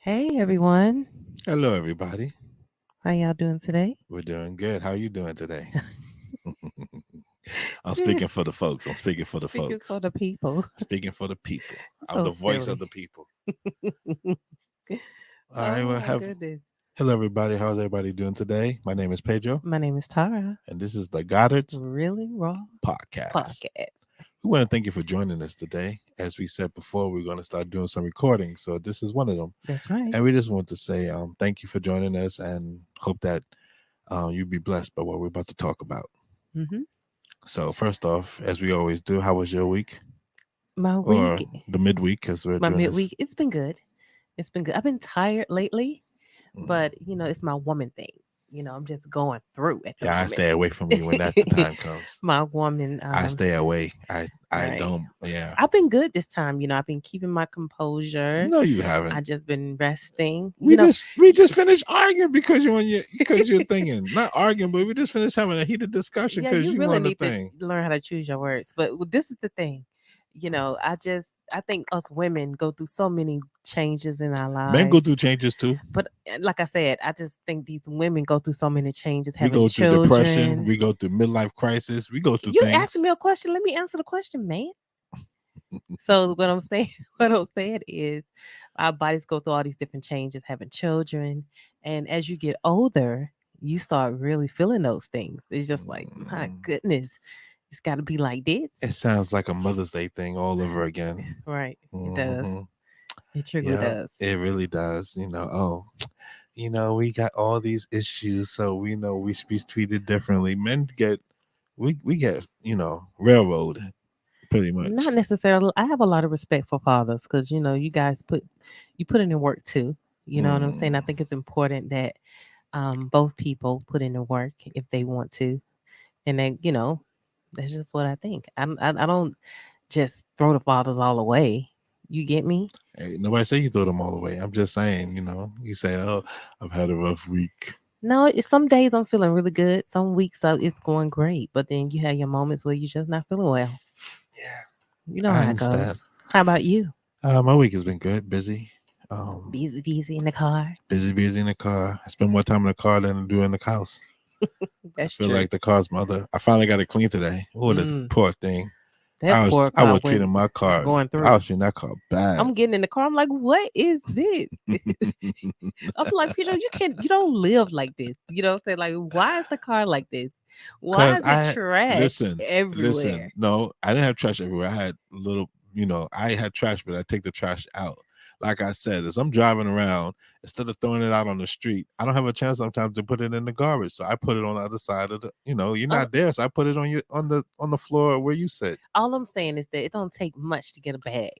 Hey everyone, Hello, everybody. how y'all doing today? We're doing good. How you doing today? I'm Yeah, speaking for the folks. I'm speaking for the speaking folks. for the people. Speaking for the people. I'm So the voice of silly. the people. All right. Oh Well, my have goodness. hello, everybody. How's everybody doing today? My name is Pedro, My name is Tara. and this is the Goddard's Really Raw podcast. Podcast. We want to thank you for joining us today. As we said before, we're going to start doing some recordings. So this is one of them. That's right. And we just want to say thank you for joining us and hope that you be blessed by what we're about to talk about. hmm So first off, as we always do, how was your week My or week, the midweek? Because we're my doing this. midweek, it's been good. It's been good. I've been tired lately, Mm. but it's my woman thing. I'm just going through at the Yeah, I moment. stay away from you when that the time comes. My woman, I stay away. I right. don't. Yeah. I've been good this time. I've been keeping my composure. No, you I haven't. just been resting. We just finished arguing because you're thinking not arguing, but we just finished having a heated discussion Yeah, because you you really want to need to think. learn how to choose your words. But this is the thing, I think us women go through so many changes in our Men go lives. through changes too. But like I said, I just think these women go through so many changes, We having go through depression. children. We go through midlife crisis. We go through You asking things. me a question? Let me answer the question, man. So what I'm saying, what I'm saying is, our bodies go through all these different changes, having children, and as you get older, you start really feeling those things. It's just like, my Mm. goodness, it's got to be like this, It sounds like a Mother's Day thing all over again. right? It does. Hmm. It truly Yeah, does. it really does. We got all these issues, so we know we should be treated differently. Men get, we get, railroad pretty much. Not necessarily. I have a lot of respect for fathers because you guys put in the work too. You know what I'm saying? I Mm. think it's important that both people put in the work if they want to, and then that's just what I think. I don't just throw the fathers all away. You get me? Hey, nobody say you throw them all away. I'm just saying, you say, "Oh, I've had a rough week." No, some days I'm feeling really good. Some weeks it's going great, but then you have your moments where you're just not feeling well. Yeah, You know I how it understand. goes. How about you? My week has been good, busy. Busy, busy in the car. Busy in the car. I spend more time in the car than I do in the house. I That's feel true. like the car's mother. I finally got it clean today. Oh, the Mm, poor thing. that poor I car was went treating my is car. going I through. was treating that car bad. I'm getting in the car. I'm like, what is this? I'm like, Peter, you don't live like this. You know what I'm saying? Like, why is the car like this? Why Cause is it I trash listen. everywhere? No, I didn't have trash everywhere. I had little, I had trash, but I take the trash out. Like I said, as I'm driving around, instead of throwing it out on the street, I don't have a chance sometimes to put it in the garbage. So I put it on the other side of the, you're Uh, not there. So I put it on the floor where you sit. all I'm saying is that it don't take much to get a bag.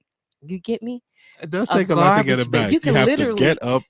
You get me? It does A take a lot to get garbage it bag. back. You You can have to get literally up,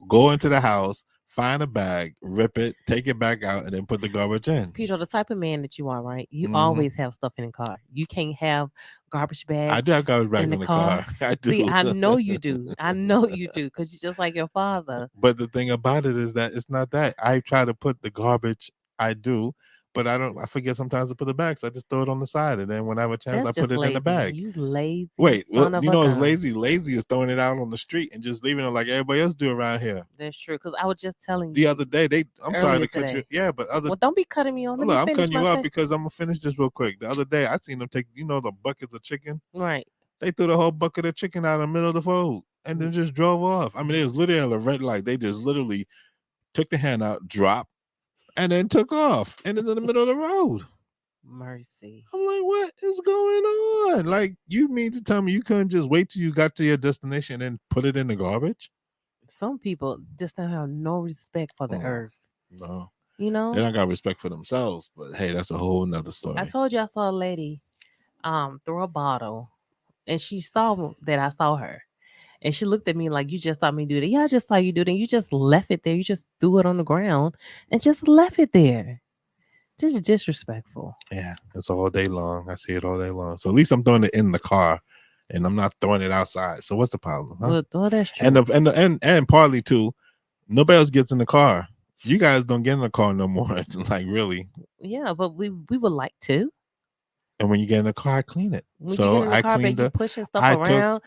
go into the house, find a bag, rip it, take it back out, and then put the garbage in. Peter, the type of man that you are, right? You Hmm. always have stuff in the car. You can't have garbage I do have bags garbage in bags the in the car. car. I See, do. I know you do. I know you do because you're just like your father. But the thing about it is that it's not that. I try to put the garbage, I do, but I don't. I forget sometimes to put the bags. I just throw it on the side, and then when I have a chance, I That's put just it in the lazy. bag. You lazy Wait, well, son of a it's gun. lazy. Lazy is throwing it out on the street and just leaving it like everybody else do around here. That's true. Because I was just telling The you other day, I'm sorry earlier to cut you. today. Yeah, but Well, don't be cutting me on. Let me look, I'm finish cutting my you up sentence. because I'm gonna finish this real quick. The other day, I seen them take, the buckets of chicken. Right. They threw the whole bucket of chicken out in the middle of the road and then just drove off. I mean, it was literally at a red light. They just literally took the hand out, dropped, and then took off. And it's in the middle of the road. Mercy. I'm like, what is going on? Like, you mean to tell me you couldn't just wait till you got to your destination and put it in the garbage? Some people just don't have no respect for the Mm, earth. no, You they know? don't got respect for themselves. But hey, that's a whole nother I story. told you I saw a lady throw a bottle and she saw that I saw her. And she looked at me like, you just saw me do that. Yeah, I just saw you do that. You just left it there. You just threw it on the ground and just left it there. Just disrespectful. Yeah, it's all day long. I see it all day long. So at least I'm throwing it in the car, and I'm not throwing it outside. So what's the problem, huh? Well, that's And true. and partly too, nobody else gets in the car. You guys don't get in the car no more. Like really. Yeah, but we would like to. And when you get in the car, I clean it. When you So get in the I car, cleaned babe, you the. pushing stuff I around.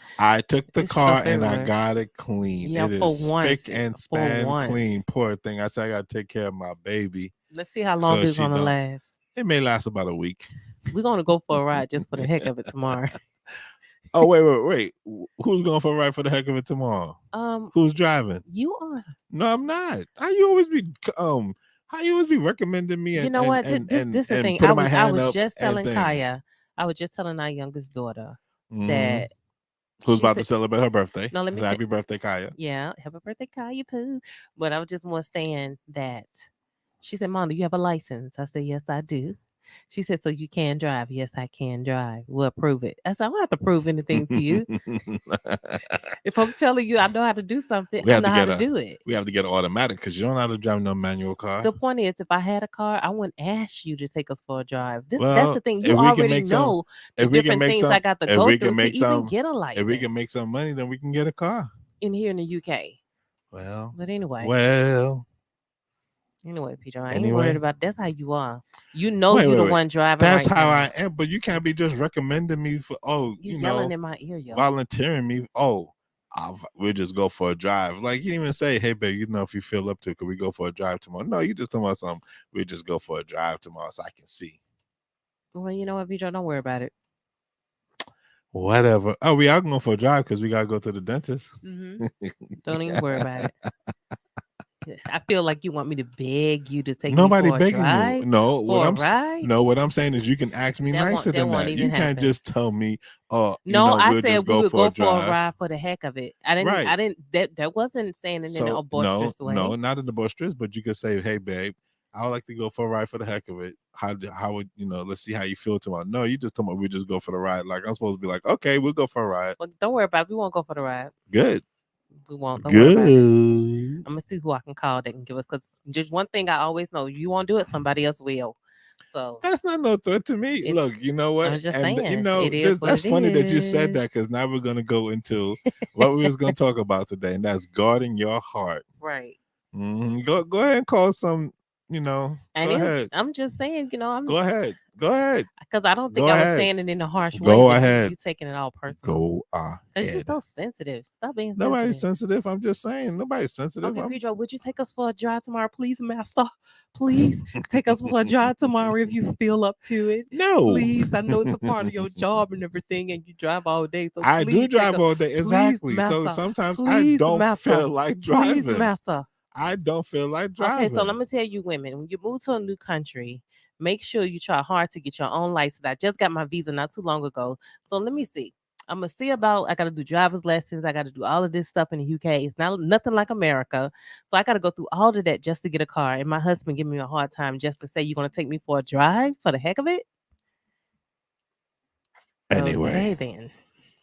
took the It's car stuff and I everywhere. got it clean. Yeah, It for is once. spick and For span clean. once. Poor thing. I said I gotta take care of my baby, Let's see how long so this is she gonna don't. last. It may last about a week. We're gonna go for a ride just for the heck of it tomorrow. Oh wait. Who's going for a ride for the heck of it tomorrow? Who's driving? You are. No, I'm not. How you always be recommending me You and know and what? and This and, the and thing. I putting my was hand up just and telling thing. Kaya. I was just telling our youngest daughter Mhm. that Who's she about said, to celebrate her birthday? No, let me Happy birthday, Kaya. yeah, happy birthday, Kaya Poo. But I was just more saying that she said, Mom, do you have a license? I said, yes, I do. She said, so you can drive? Yes, I can drive. We'll prove it. I said, I don't have to prove anything to you. If I'm telling you I know how to do something, We I have know to how get to do it. we have to get an automatic because you don't know how to drive no manual car. The point is, if I had a car, I wouldn't ask you to take us for a drive. That's Well, the thing. if You we can already make some, know the if we can different make things I some, got to if go we through can to make even some, get a license. if we can make some money, then we can get a car. in here in the UK. Well, But anyway, Peter, I ain't worried about. That's how you are. You know, you're the one driving. That's right how now. I am. But you can't be just recommending me for You yelling in my ear, yo. volunteering me. We'll just go for a drive. Like you didn't even say, hey, babe, if you feel up to it, could we go for a drive tomorrow? No, you just talking about something. We'll just go for a drive tomorrow so I can see. Well, you know what, Peter, don't worry about it. Whatever. Oh, we are going for a drive because we gotta go to the dentist. Mm-hmm. Don't even worry about it. I feel like you want me to beg you to take Nobody me for begging a drive. you. No, what I'm saying is you can ask me nicer than that. You can't just tell me, I we'll said just we go would for go a drive. for a ride for the heck of it. I didn't. That wasn't saying it in a boisterous way. No, not in the boisterous, but you could say, hey, babe, I would like to go for a ride for the heck of it. How would let's see how you feel tomorrow. No, you just told me we just go for the ride. Like I'm supposed to be like, okay, we'll go for a ride. Well, don't worry about it. We won't go for the ride. Good. We won't. Don't worry about it. I'm gonna see who I can call that can give us. Because just one thing I always know: you won't do it, somebody else will. So that's not no threat to me. Look, you know what? I'm just saying, that's funny that you said that because now we're gonna go into what we was gonna talk about today, and that's guarding your heart. Right. Mm-hmm. Go ahead and call some. Go ahead. I'm just saying, Go ahead. Because I don't think I was saying it in a harsh way. Go ahead. You taking it all personal. Go ahead. Because you're so sensitive. Stop being sensitive. Nobody's sensitive. I'm just saying. Nobody's sensitive. Okay, Pedro, would you take us for a drive tomorrow, please, master? Please take us for a drive tomorrow if you feel up to it. No. Please. I know it's a part of your job and everything, and you drive all day. So I do drive all day. Exactly. Please, so sometimes I don't feel like driving. Please, master. I don't feel like driving. Okay, so let me tell you, women, when you move to a new country, make sure you try hard to get your own license. I just got my visa not too long ago. So let me see. I'm going to see about, I got to do driver's lessons. I got to do all of this stuff in the UK. It's nothing like America. So I got to go through all of that just to get a car. And my husband gave me a hard time just to say, you're going to take me for a drive for the heck of it? Anyway. Okay, then.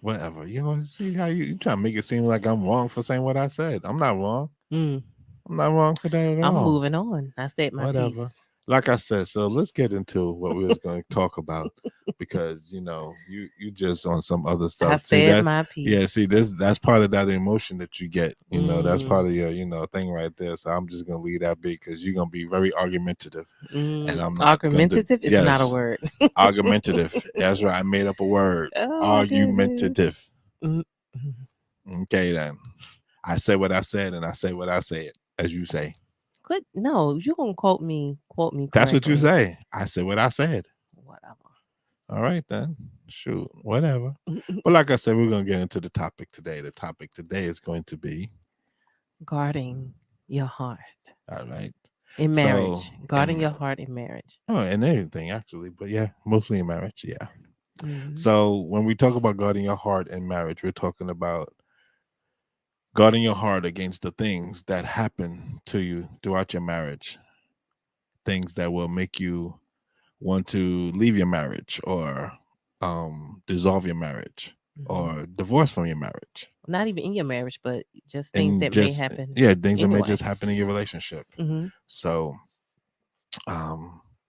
Whatever. See how you try to make it seem like I'm wrong for saying what I said. I'm not wrong. I'm not wrong for that at all. I'm moving on. I said my piece. Like I said, so let's get into what we was going to talk about because you just on some other stuff. I said my piece. Yeah, see that's part of that emotion that you get. That's part of your thing right there. So I'm just gonna leave that be because you're gonna be very argumentative, and I'm not argumentative. Is not a word. Argumentative. That's right. I made up a word. Argumentative. Okay then. I said what I said, and I say what I said, as you say. Good. No, you're gonna quote me. Correctly. That's what you say. I said what I said. Whatever. All right then. Shoot. Whatever. But like I said, we're gonna get into the topic today. The topic today is going to be guarding your heart. All right. In marriage. Guarding your heart in marriage. Oh, and everything actually, but yeah, mostly in marriage. Yeah. Mm-hmm. So when we talk about guarding your heart in marriage, we're talking about guarding your heart against the things that happen to you throughout your marriage, things that will make you want to leave your marriage or dissolve your marriage or divorce from your marriage. Not even in your marriage, but just things that may happen. Yeah, things that may just happen in your relationship. Mm-hmm. So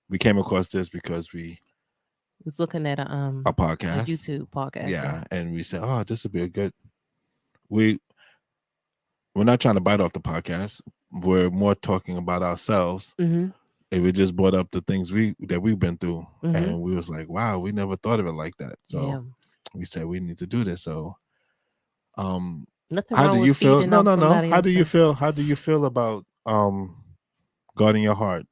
we came across this because we was looking at a podcast, a YouTube podcast. Yeah, and we said, oh, this would be a good. We're not trying to bite off the podcast. We're more talking about ourselves we just brought up the things we've been through, Mm-hmm. and we was like, wow, we never thought of it like that. Yeah. So we said we need to do this. So um Nothing how do wrong with you feel? feeding off No. somebody How do else's you stuff. feel? How do you feel about guarding your heart?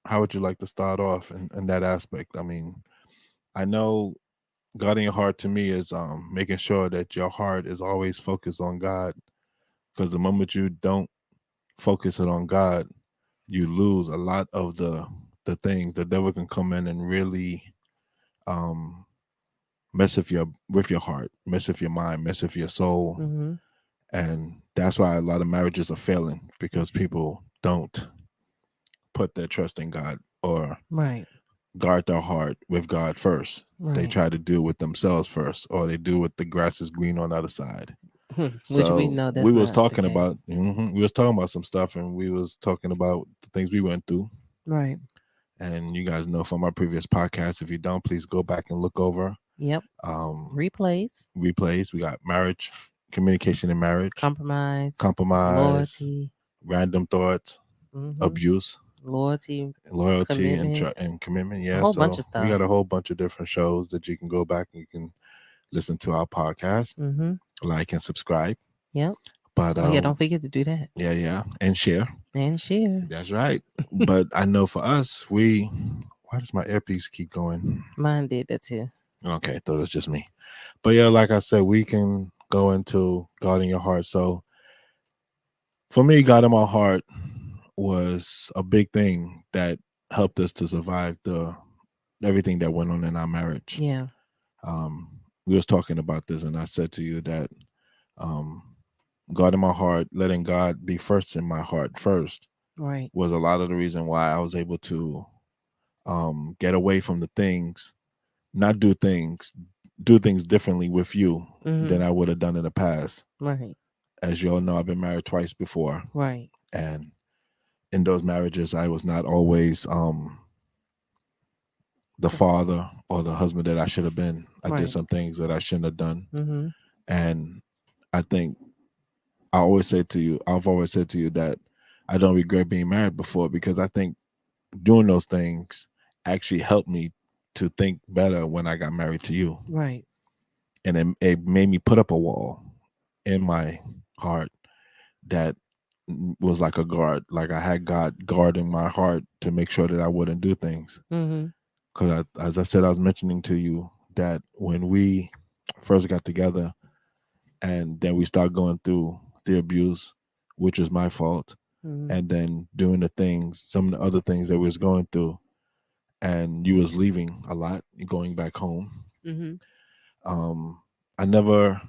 How would you like to start off in that aspect? I mean, I know guarding your heart to me is making sure that your heart is always focused on God, because the moment you don't focus it on God, you lose a lot of the things. The devil can come in and really um mess with your heart, mess with your mind, mess with your soul. Mm-hmm. And that's why a lot of marriages are failing, because people don't put their trust in God or Right. guard their heart with God first. They Right. try to do it with themselves first, or they do it the grass is green on the other side. Which we So know we that's was not the talking about case. we was talking about some stuff, and we was talking about the things we went through. Right. And you guys know from our previous podcast, if you don't, please go back and look over Yep. um Replays, replays. We got marriage, communication in marriage, compromise, compromise, loyalty, random thoughts, mm-hmm. abuse, loyalty, loyalty, commitment, and commitment. a Yeah, whole bunch so of we stuff. got a whole bunch of different shows that you can go back and you can listen to our podcast, Mm-hmm. like and subscribe. Yep. But Oh yeah, don't forget to do that yeah, and share. and share. That's right. But I know for us, why does my earpiece keep going? Mine did that too. Okay, thought it was just me. But yeah, like I said, we can go into guarding your heart. So for me, guarding my heart was a big thing that helped us to survive the everything that went on in our marriage. Yeah. We was talking about this, and I said to you that um, guarding my heart, letting God be first in my heart first, Right. was a lot of the reason why I was able to get away from the things, not do things differently with you Mm-hmm. than I would have done in the past. Right. As you all know, I've been married twice before, Right. and in those marriages, I was not always the father or the husband that I should have been. I did Right. some things that I shouldn't have done, Mm-hmm. and I think I've always said to you that I don't regret being married before, because I think doing those things actually helped me to think better when I got married to you. Right. And it made me put up a wall in my heart that was like a guard. Like I had God guarding my heart to make sure that I wouldn't do things. Mm-hmm. Because as I said, I was mentioning to you that when we first got together and then we started going through the abuse, which was my fault, Mm-hmm. and then doing the things, some of the other things that we was going through, and you was leaving a lot, going back home. Mm-hmm. Um, I never,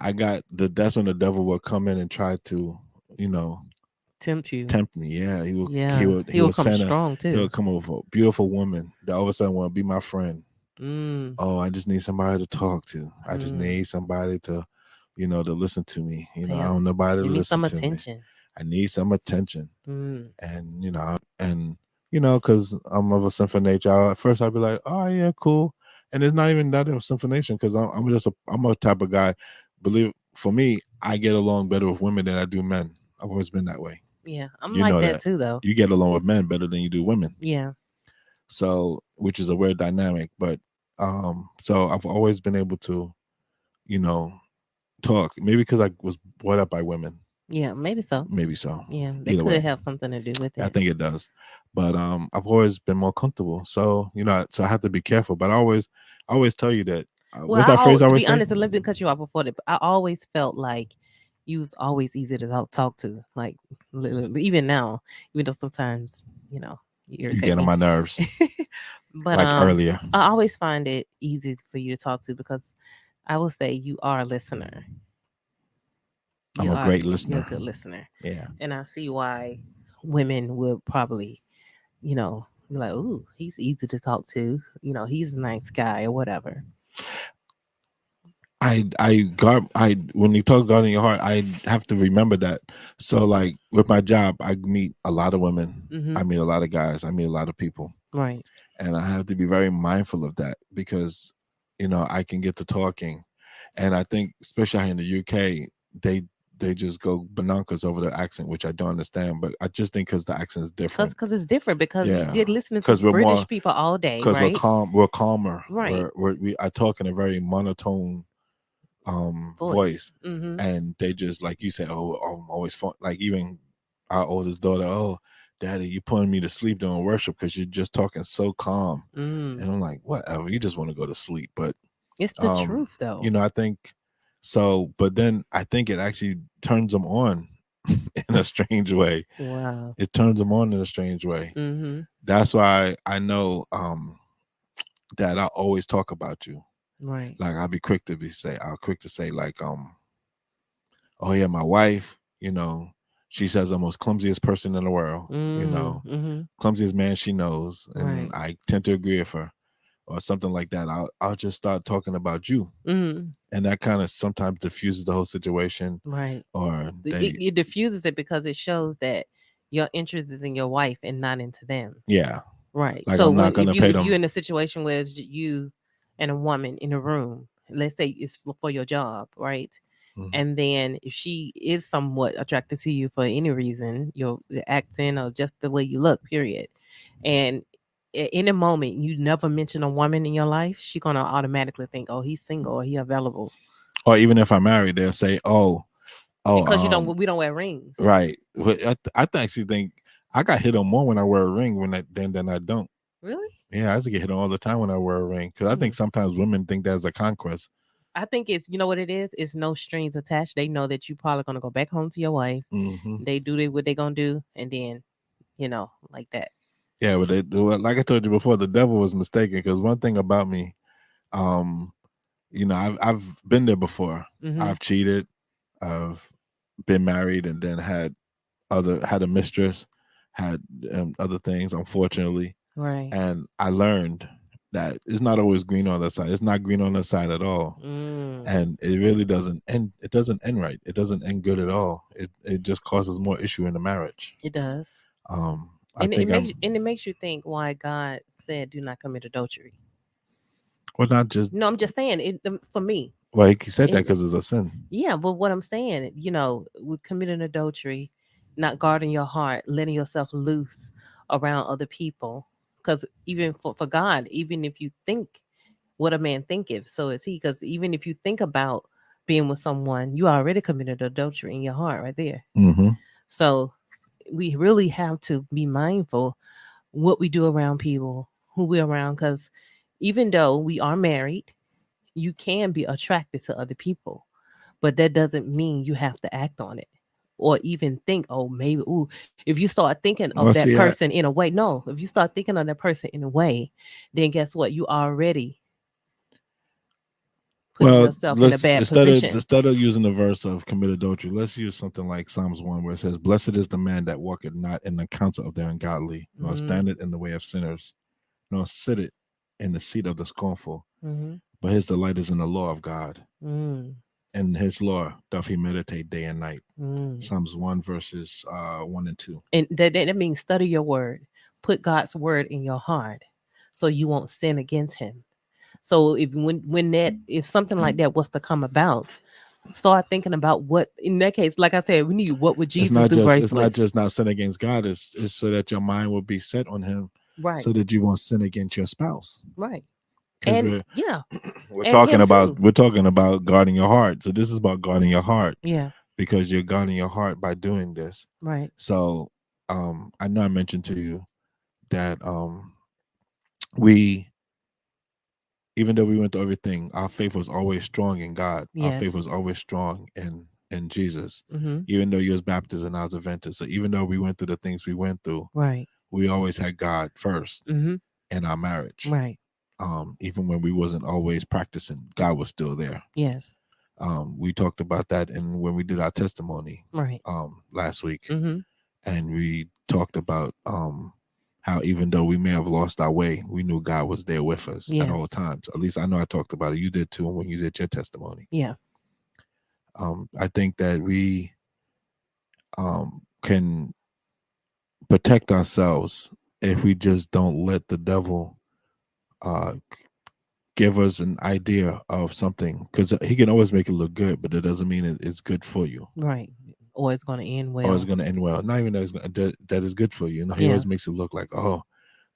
I got that's when the devil would come in and try to, you know, Tempt you. tempt me. Yeah, he would, Yeah. He will come strong he too. would come over a beautiful woman that all of a sudden want to be my friend. Mm. Oh, I just need somebody to talk to. I just Mm. need somebody to, to listen to me. I Yeah. don't nobody to Give me listen some to me. attention. I need some attention. Mm. And because I'm of a sinful nature. At first I'd be like, oh yeah, cool. And it's not even that of a sinful nature, because I'm a type of guy. Believe for me, I get along better with women than I do men. I've always been that way. Yeah. I'm You like know that that. too though. You get along with men better than you do women. Yeah. So, which is a weird dynamic, but so I've always been able to, you know, talk. Maybe because I was brought up by women. Yeah. Maybe so. Maybe so. Yeah. That Either could way, have something to do with I it. think it does. But I've always been more comfortable. So so I have to be careful. But I always tell you that. Well, What's that phrase I to always be say? honest, and let me cut you off before that. I always felt like you was always easy to talk to. Like literally, even now, even though sometimes you You irritate get on me. my nerves, But like earlier. I always find it easy for you to talk to because I will say you are a listener. I'm a great You're a listener. good listener, Yeah. and I see why women would probably be like, "Ooh, he's easy to talk to. He's a nice guy or whatever." I when you talk God in your heart, I have to remember that. So like with my job, I meet a lot of women. Mm-hmm. I meet a lot of guys. I meet a lot of people. Right. And I have to be very mindful of that, because I can get to talking. And I think especially in the UK, they just go bananas over the accent, which I don't understand. But I just think because the accent is different. Because it's different, because you Yeah, did listening to because we're more, British people all day, because we're right? calm, we're calmer. Right. I talk in a very monotone Voice. voice, Mm-hmm. and they just like you said, I'm always fun. Like even our oldest daughter, oh, daddy, you putting me to sleep during worship because you're just talking so calm. Mm. And I'm like, whatever, you just want to go to sleep. But It's the truth, though. I think so, but then I think it actually turns them on in a strange way. Wow. It turns them on in a strange way. Mm-hmm. That's why I know that I always talk about you. Right. Like I'll quick to say like oh yeah, my wife, she says I'm the most clumsiest person in the world, Mm-hmm. clumsiest man she knows, and Right. I tend to agree with her, or something like that. I'll just start talking about you, Mm-hmm. and that kind of sometimes diffuses the whole situation, Right. or It diffuses it because it shows that your interest is in your wife and not into them. yeah, Right. like So I'm not when gonna pay if you're them. in a situation where it's you and a woman in a room, let's say it's for your job, right? Mhm. And then if she is somewhat attracted to you for any reason, your accent or just the way you look, period. And in a moment you never mention a woman in your life, she's gonna automatically think, oh, he's single or he available. Or even if I'm married, they'll say, oh, Because we don't wear rings. right. But actually think I got hit on more when I wear a ring than I don't. Really? Yeah, I used to get hit on all the time when I wear a ring because I think Mm. sometimes women think that's a conquest. I think it's, you know what it is? It's no strings attached. They know that you probably gonna go back home to your wife. Hmm. They do what they gonna do, and then, like that. Yeah, but like I told you before, the devil was mistaken because one thing about me, um, I've been there before. Mm-hmm. I've cheated. I've been married and then had a mistress, had other things, unfortunately, Right. and I learned that it's not always green on the side. It's not green on the side at all, Mm. and it really doesn't end. It doesn't end right. It doesn't end good at all. It just causes more issue in the marriage. It does. I think I'm It makes you think why God said do not commit adultery. well, not just No, I'm just saying it for me. well, he said that And because it's a sin. yeah, but what I'm saying, with committing adultery, not guarding your heart, letting yourself loose around other people. Because even for God, even if you think what a man thinketh, so is he. Because even if you think about being with someone, you already committed adultery in your heart right there. Mm-hmm. So we really have to be mindful what we do around people, who we're around. Because even though we are married, you can be attracted to other people, but that doesn't mean you have to act on it or even think, oh, maybe, ooh, if you start thinking of Well, that see, person in a way, no, if you start thinking of that person in a way, then guess what? You already putting well, yourself in a let's bad position. instead of using the verse of commit adultery, let's use something like Psalms 1, where it says, "Blessed is the man that walketh not in the counsel of the ungodly, nor Mm, standeth in the way of sinners, nor sitteth in the seat of the scornful. mm-hmm, But his delight is in the law of God, mm, and his law doth he meditate day and night." mm. Psalms 1 verses 1 and 2. And that means study your word, put God's word in your heart so you won't sin against him. So if when that if something like that was to come about, start thinking about what in that case, like I said, we need what would Jesus do It's not bracelets. just not sin against God. It's so that your mind will be set on Him, Right, so that you won't sin against your spouse. right. Because And yeah, we're and him too. talking about guarding your heart. So this is about guarding your heart, Yeah, because you're guarding your heart by doing this. right. So I know I mentioned to you that we, even though we went through everything, our faith was always strong in God. Our faith Yes. was always strong in Jesus. Mm-hmm. Even though you was Baptist and I was Adventist. So even though we went through the things we went through, Right. we always had God first Mm-hmm. in our marriage. Right. Even when we wasn't always practicing, God was still there. Yes. We talked about that and when we did our testimony Right. last week, Mm-hmm. and we talked about how even though we may have lost our way, we knew God was there with us at Yeah. all times. At least I know I talked about it. You did too when you did your testimony. Yeah. I think that we can protect ourselves if we just don't let the devil uh, give us an idea of something, because he can always make it look good, but it doesn't mean it's good for you Right. Or it's going to end or it's well. going to end well. Not even that, that is good for you. He Yeah. always makes it look like, oh,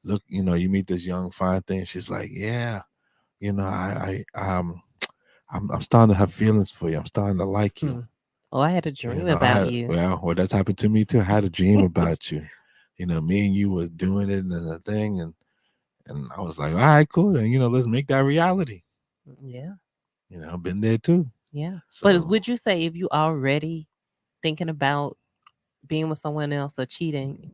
look, you meet this young fine thing. She's like, yeah, I'm starting to have feelings for you. I'm starting to like you. Oh, I had a dream about you. Well, that's happened to me too. I had a dream about you. Me and you was doing it and a thing, and I was like, all right, cool. Then let's make that reality. Yeah. I've been there too. Yeah. But So would you say if you already thinking about being with someone else or cheating,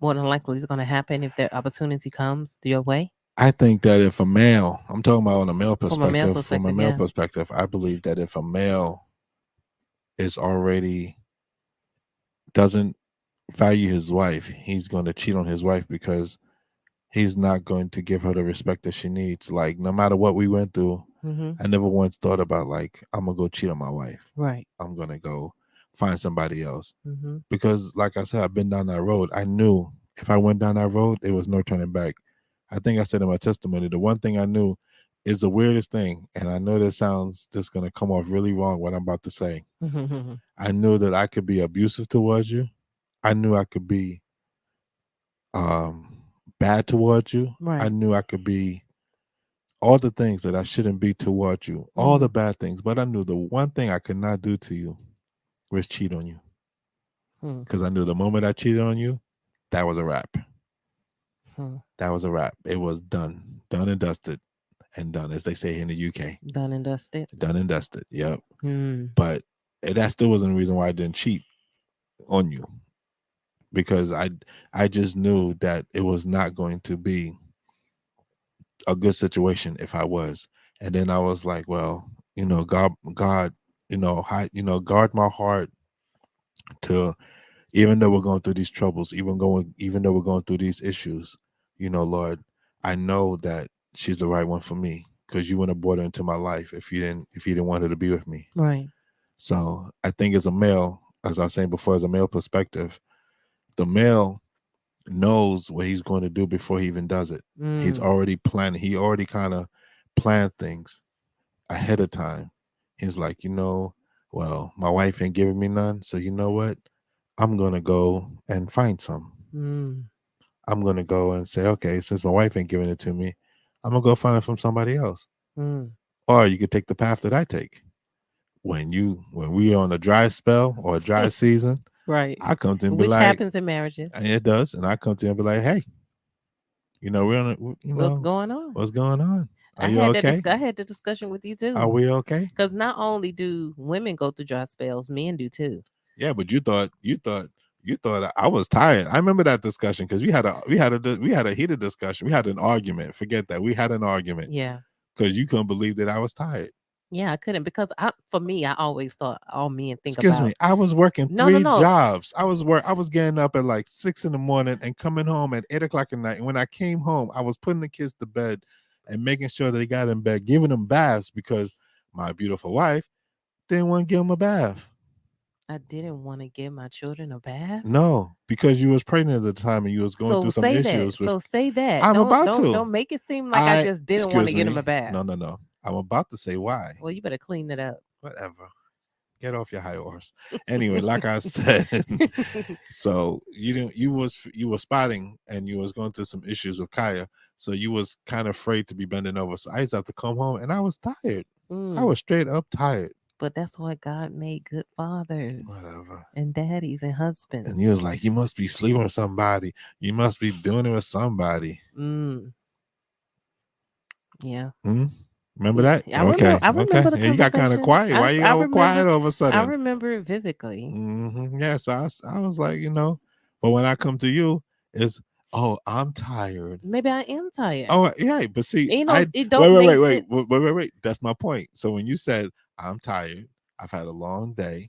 more than likely it's going to happen if that opportunity comes your way? I think that if a male, I'm talking about on a male From a male perspective, from a perspective, male yeah. perspective, I believe that if a male is already doesn't value his wife, he's going to cheat on his wife because he's not going to give her the respect that she needs. Like, no matter what we went through, Mm-hmm. I never once thought about, like, I'm gonna go cheat on my wife. Right. I'm gonna go find somebody else. Mm-hmm. Because, like I said, I've been down that road. I knew if I went down that road, it was no turning back. I think I said in my testimony, the one thing I knew is the weirdest thing, and I know this sounds just gonna come off really wrong what I'm about to say. Mm-hmm. I knew that I could be abusive towards you. I knew I could be um bad towards you. I Right. knew I could be all the things that I shouldn't be towards you, all the bad things. But I knew the one thing I could not do to you was cheat on you. Mm-hmm. Because I knew the moment I cheated on you, that was a wrap. Mm-hmm. That was a wrap. It was done. Done and dusted. And done, as they say here in the UK. Done and dusted. Done and dusted. Yep. Mm. But that still wasn't the reason why I didn't cheat on you. Because I just knew that it was not going to be a good situation if I was. And then I was like, well, God, guard my heart to, even though we're going through these troubles, even though we're going through these issues, Lord, I know that she's the right one for me, because you wouldn't have brought her into my life if you didn't want her to be with me. Right. So I think as a male, as I was saying before, as a male perspective, the male knows what he's going to do before he even does it. He's already planning. He already kind of planned things ahead of time. He's like, well, my wife ain't giving me none, so you know what? I'm gonna go and find some. Mm. I'm gonna go and say, okay, since my wife ain't giving it to me, I'm gonna go find it from somebody else. Mm. Or you could take the path that I take. When we on a dry spell or a dry season, Right. I come to him and be Which like, happens in marriages. and it does, and I come to him and be like, hey, we're on What's going on? what's going on? Are I you had okay? I had the discussion with you Are too. we okay? Because not only do women go through dry spells, men do too. Yeah, but you thought I was tired. I remember that discussion because we had a heated discussion. We had an argument. Forget that. We had an argument Yeah. because you couldn't believe that I was tired. Yeah, I couldn't because for me, I always thought all men think Excuse about. me. I was working No, 3 no. jobs. I was getting up at like 6 in the morning and coming home at 8 o'clock at night. And when I came home, I was putting the kids to bed and making sure that they got in bed, giving them baths because my beautiful wife didn't want to give them a bath. I didn't want to give my children a bath. No, because you was pregnant at the time and you was going So through some say issues that. with. So say that. I'm about to. Don't make it seem like I just didn't want to Excuse get them me. a bath. No. I'm about to say why. Well, you better clean it up. Whatever. Get off your high horse. Anyway, like I said, so you was spotting and you was going through some issues with Kaya. So you was kind of afraid to be bending over. So I used to have to come home and I was tired. I was straight up tired. But that's why God made good fathers. Whatever. And daddies and husbands. And he was like, you must be sleeping with somebody. You must be doing it with somebody. Yeah. Remember that? I remember. I remember the conversation. You got kind of quiet. Why you got quiet all of a sudden? I remember it vividly. Yeah, so I was like, but when I come to you, it's, oh, I'm tired. Maybe I am tired. Oh, yeah, but see, it don't wait. That's my point. So when you said I'm tired, I've had a long day,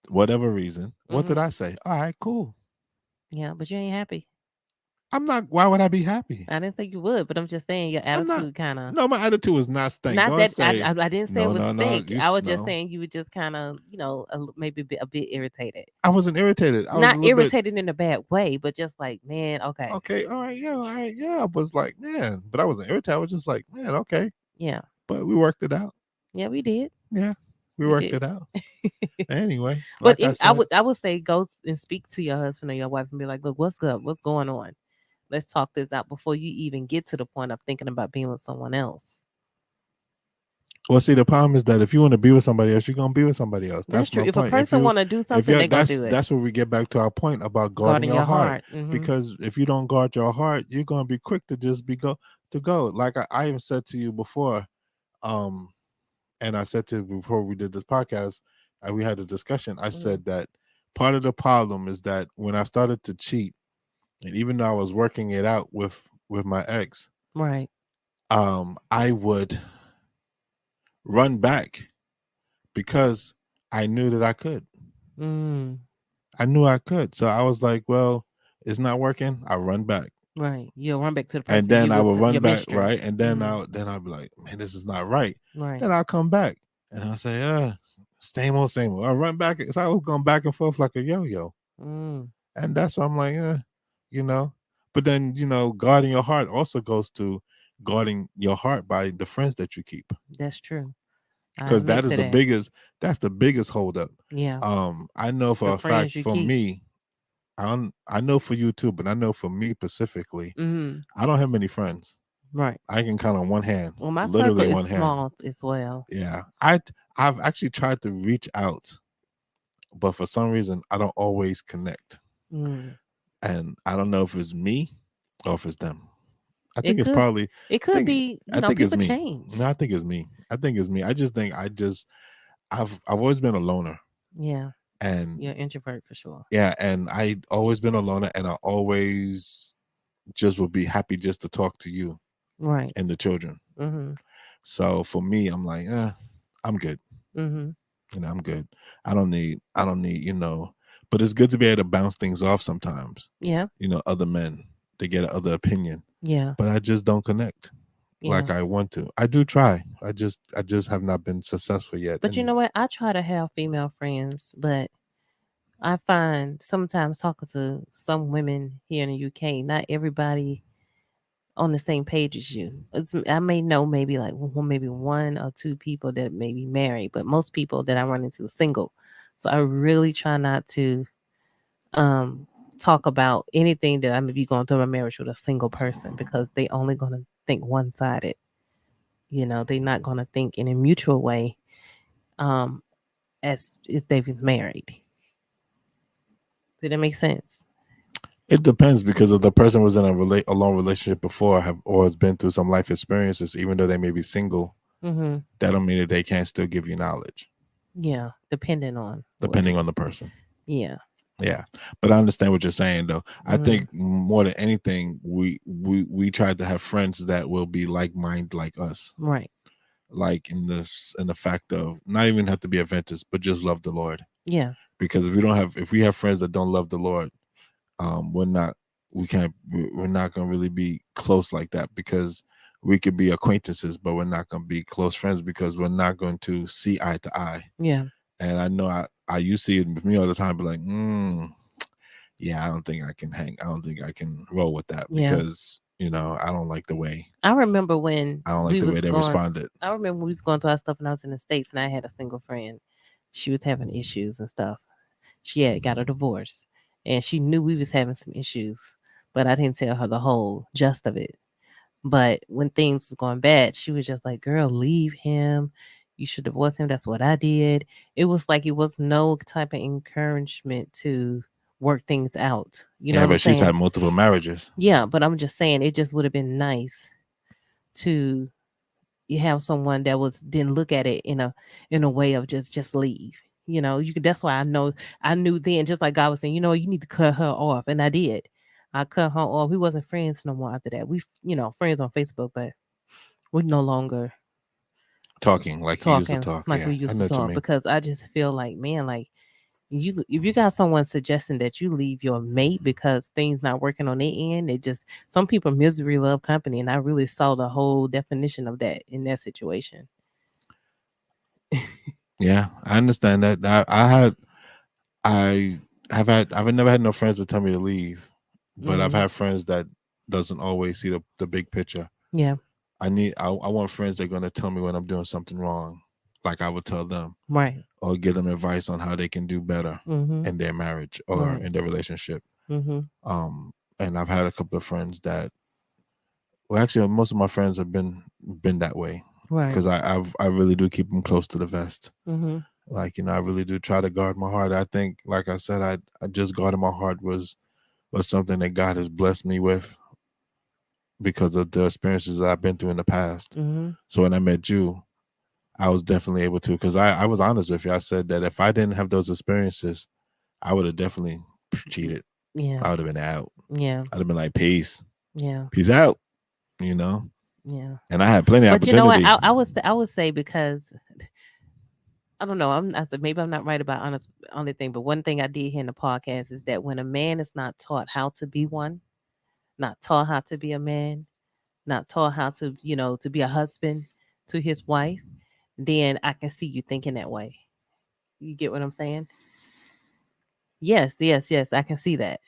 whatever reason, what did I say? All right, cool. Yeah, but you ain't happy. I'm not. Why would I be happy? I didn't think you would, but I'm just saying your I'm not. attitude kind of. No, my attitude was not stank. Not Don't that say I didn't say it no, was no, no. stink. I was just No. saying you were just kind of, maybe a bit irritated. I wasn't irritated. I was a Not little bit. irritated in a bad way, but just like, man, okay, Okay, all right, yeah. I was like, man, but I wasn't irritated. I was just like, man, okay. yeah, But we worked it out. yeah, we did, Yeah, we we worked did. it out. Anyway, But like I I said, would say go and speak to your husband or your wife and be like, look, what's up? What's going on? Let's talk this out before you even get to the point of thinking about being with someone else. well, see, the problem is that if you want to be with somebody else, you're gonna be with somebody else. That's That's true. my If a point. If person you, want to do if something, you, they're gonna do it. that's where we get back to our point about guarding Guarding your your heart. heart. Because if you don't guard your heart, you're gonna be quick to just go. Like I even said to you before, um, and I said to you before we did this podcast, we had a discussion. I said that part of the problem is that when I started to cheat, and even though I was working it out with my ex, Right. I would run back because I knew that I could. Mm, I knew I could. So I was like, well, it's not working. I run back. right. You'll run back to the And person then you I was will run your back, mistress. right? And then Mhm. I'll be like, man, this is not right. Right. Then I'll come back and I'll say, same old, same old. I run back. So I was going back and forth like a yo-yo. Mm, And that's why I'm like, you know. But then, guarding your heart also goes to guarding your heart by the friends that you keep. that's true. I Because admit to that. that's the biggest holdup. Yeah. I know The for a friends fact you for keep. me, I know for you too, but I know for me specifically, Mm-hmm. I don't have many friends. Right. I can count on one hand, Well, my circle literally is one hand. small as well. Yeah, I've actually tried to reach out, but for some reason I don't always connect, Mm. and I don't know if it's me or if it's them. I It think it's could probably. it I could think. be, I think it's people me. change. No, I think it's me. I think it's me. I just think I've always been a loner, Yeah. and You're an introvert for sure. yeah, and I always been a loner, and I always just would be happy just to talk to you Right. and the children. Mm-hmm. So for me, I'm like, I'm good. Mm-hmm. I'm good. I don't need, but it's good to be able to bounce things off sometimes, Yeah. other men to get another opinion. Yeah. But I just don't connect Yeah. like I want to. I do try. I just have not been successful yet. But you know what? I try to have female friends, but I find sometimes talking to some women here in the UK, not everybody on the same page as you. I may know maybe like maybe one or two people that may be married, but most people that I run into are single. So I really try not to um talk about anything that I may be going through in my marriage with a single person because they only gonna think one sided. They're not gonna think in a mutual way um as if they was married. Did that make sense? It depends because if the person was in a long relationship before, have or has been through some life experiences, even though they may be single, Mm-hmm. that don't mean that they can't still give you knowledge, Yeah, depending on depending on the person. yeah. Yeah, but I understand what you're saying, though. I Mm, think more than anything, we try to have friends that will be like mind like us, right. like in the fact of not even have to be Adventist, but just love the Lord. Yeah. Because if we have friends that don't love the Lord, we're not we're not gonna really be close like that because we could be acquaintances, but we're not gonna be close friends because we're not going to see eye to eye. Yeah. And I know you see it with me all the time, but like, yeah, I don't think I can hang. I don't think I can roll with that Yeah. because I don't like the way I remember when I don't like we the way was they going responded. I remember we was going through our stuff when I was in the States and I had a single friend. She was having issues and stuff. She had got a divorce and she knew we was having some issues, but I didn't tell her the whole gist of it. But when things was going bad, she was just like, "Girl, leave him. You should divorce him. That's what I did." It was like it was no type of encouragement to work things out. You know Yeah, what I'm but she's saying? had multiple marriages. Yeah, but I'm just saying it just would have been nice to you have someone that was didn't look at it in a way of just leave. You could that's why I knew then, just like God was saying, you need to cut her off. And I did. I cut her off. We wasn't friends no more after that. We friends on Facebook, but we no longer Talking like you used to talking talk. like Yeah, we I used know to what you talk mean. because I just feel like, man, like if you got someone suggesting that you leave your mate because things not working on their end, it just some people misery love company, and I really saw the whole definition of that in that situation. Yeah, I understand that. I I've never had no friends to tell me to leave, but I've Mm, had friends that doesn't always see the big picture. yeah, I want friends that are gonna tell me when I'm doing something wrong, like I would tell them, right. or give them advice on how they can do better Mm-hmm. in their marriage or Right. in their relationship. Mm-hmm. Um, and I've had a couple of friends that, well, actually, most of my friends have been that way Right. because I really do keep them close to the vest. Mm-hmm. Like, I really do try to guard my heart. I think, like I said, I just guarded my heart was something that God has blessed me with because of the experiences that I've been through in the past. Mm-hmm. So when I met you, I was definitely able to, because I was honest with you. I said that if I didn't have those experiences, I would have definitely cheated. Yeah. I would have been out. Yeah. I'd have been like, peace, Yeah. peace out, you know. Yeah. And I had plenty of But you know what? opportunity. I would say because I don't know. I said maybe I'm not right about on the thing, but one thing I did hear in the podcast is that when a man is not taught how to be one, not taught how to be a man, not taught how to, to be a husband to his wife, then I can see you thinking that way. You get what I'm saying? Yes, yes, yes. I can see that.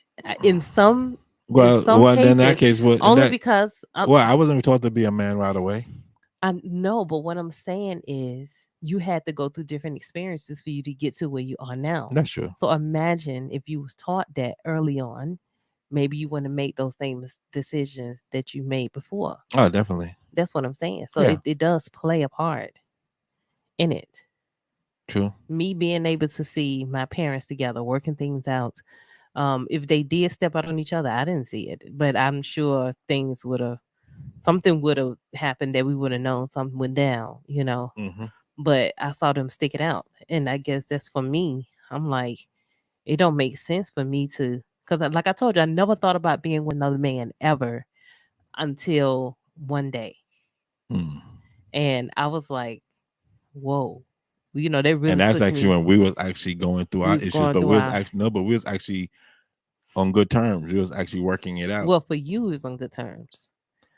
In some Well, then in that cases, case, what only that? because Well, I wasn't taught to be a man right away. I know, but what I'm saying is you had to go through different experiences for you to get to where you are now. That's true. So imagine if you was taught that early on, maybe you wouldn't make those same decisions that you made before. Oh, definitely. That's what I'm saying. So Yeah, it does play a part in it. true. Me being able to see my parents together, working things out. If they did step out on each other, I didn't see it, but I'm sure things would have something would have happened that we would have known something went down. Hmm. But I saw them stick it out, and I guess that's for me. I'm like, it don't make sense for me to, because like I told you, I never thought about being with another man ever until one day, Mm. and I was like, whoa, they And really that's took actually me. when we was actually going through We our was issues, going but through we was our actually no, but we was actually on good terms. We was actually working it out well, for you, it was on good terms.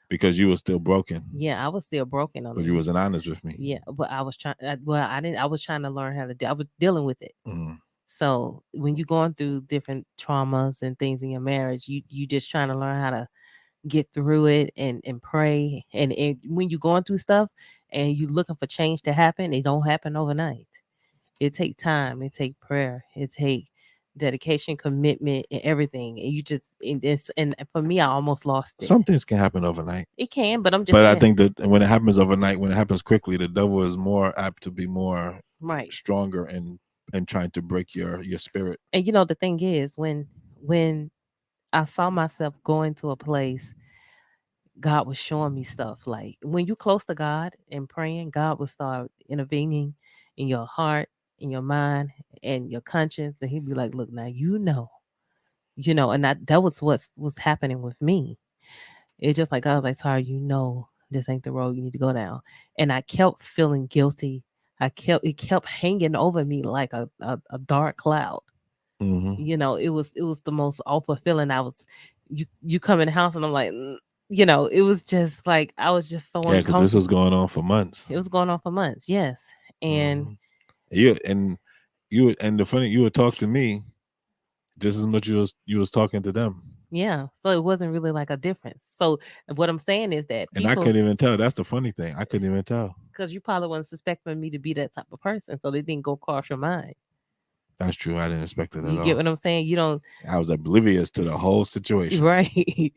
because you was still broken, Yeah, I was still broken on but you this. wasn't honest with me. Yeah, but I was trying. Well, I didn't. I was trying to learn how to. I was dealing with it. Mm. So when you're going through different traumas and things in your marriage, you just trying to learn how to get through it and pray. And when you're going through stuff and you're looking for change to happen, it don't happen overnight. It take time. It take prayer. It take dedication, commitment, and everything. And you just and for me, I almost lost it. Some things can happen overnight, It can, but I'm just but I saying, think that when it happens overnight, when it happens quickly, the devil is more apt to be more right. stronger and trying to break your spirit. And the thing is, when I saw myself going to a place, God was showing me stuff. Like when you close to God and praying, God will start intervening in your heart, in your mind, and your conscience. And he'd be like, look, now and that was what was happening with me. It's just like I was like, sorry, this ain't the road you need to go down. And I kept feeling guilty. It kept hanging over me like a dark cloud. Hmm. It was the most awful feeling. You come in the house and I'm like, it was just like I was just so Yeah, because this was uncomfortable. going on for months. It was going on for months, yes. And Hmm. And the funny, you would talk to me just as much you was talking to them, yeah, so it wasn't really like a difference. So what I'm saying is that and I people, couldn't even tell. That's the funny thing. I couldn't even tell. because you probably wasn't suspecting me to be that type of person, so they didn't go across your mind. That's true. I didn't expect it at You get all. what I'm saying? You don't, I was oblivious to the whole situation. right?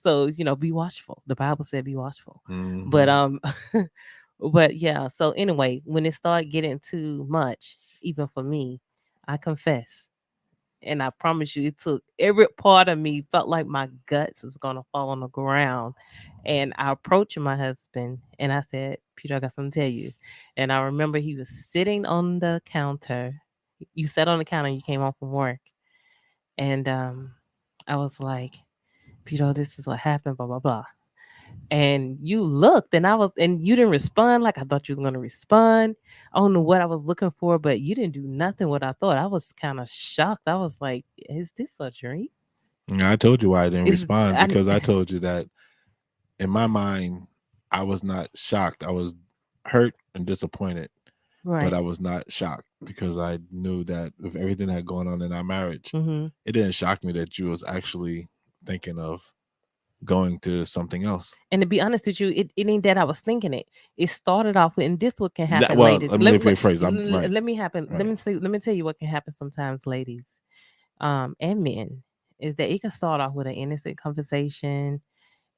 So be watchful. The Bible said be watchful. But Hmm. but yeah. So anyway, when it started getting too much, even for me, I confess. And I promise you, it took every part of me felt like my guts is gonna fall on the ground. And I approached my husband and I said, Peter, I got something to tell you. And I remember he was sitting on the counter. You sat on the counter and you came home from work. And I was like, Peter, this is what happened, blah, blah, blah. and you looked, and you didn't respond like I thought you was gonna respond. I don't know what I was looking for, but you didn't do nothing what I thought. I was kind of shocked. I was like, "Is this a dream?" Yeah, I told you why I didn't Is respond, I because I told you that in my mind, I was not shocked. I was hurt and disappointed, but right? I was not shocked because I knew that with everything that had gone on in our marriage, Hmm. it didn't shock me that you was actually thinking of going to something else. And to be honest with you, it ain't that I was thinking it. It started off with, and this what can happen, Well, ladies. let me rephrase. I'm right, Let me happen. right. Let me tell you what can happen sometimes, ladies, and men, is that it can start off with an innocent conversation.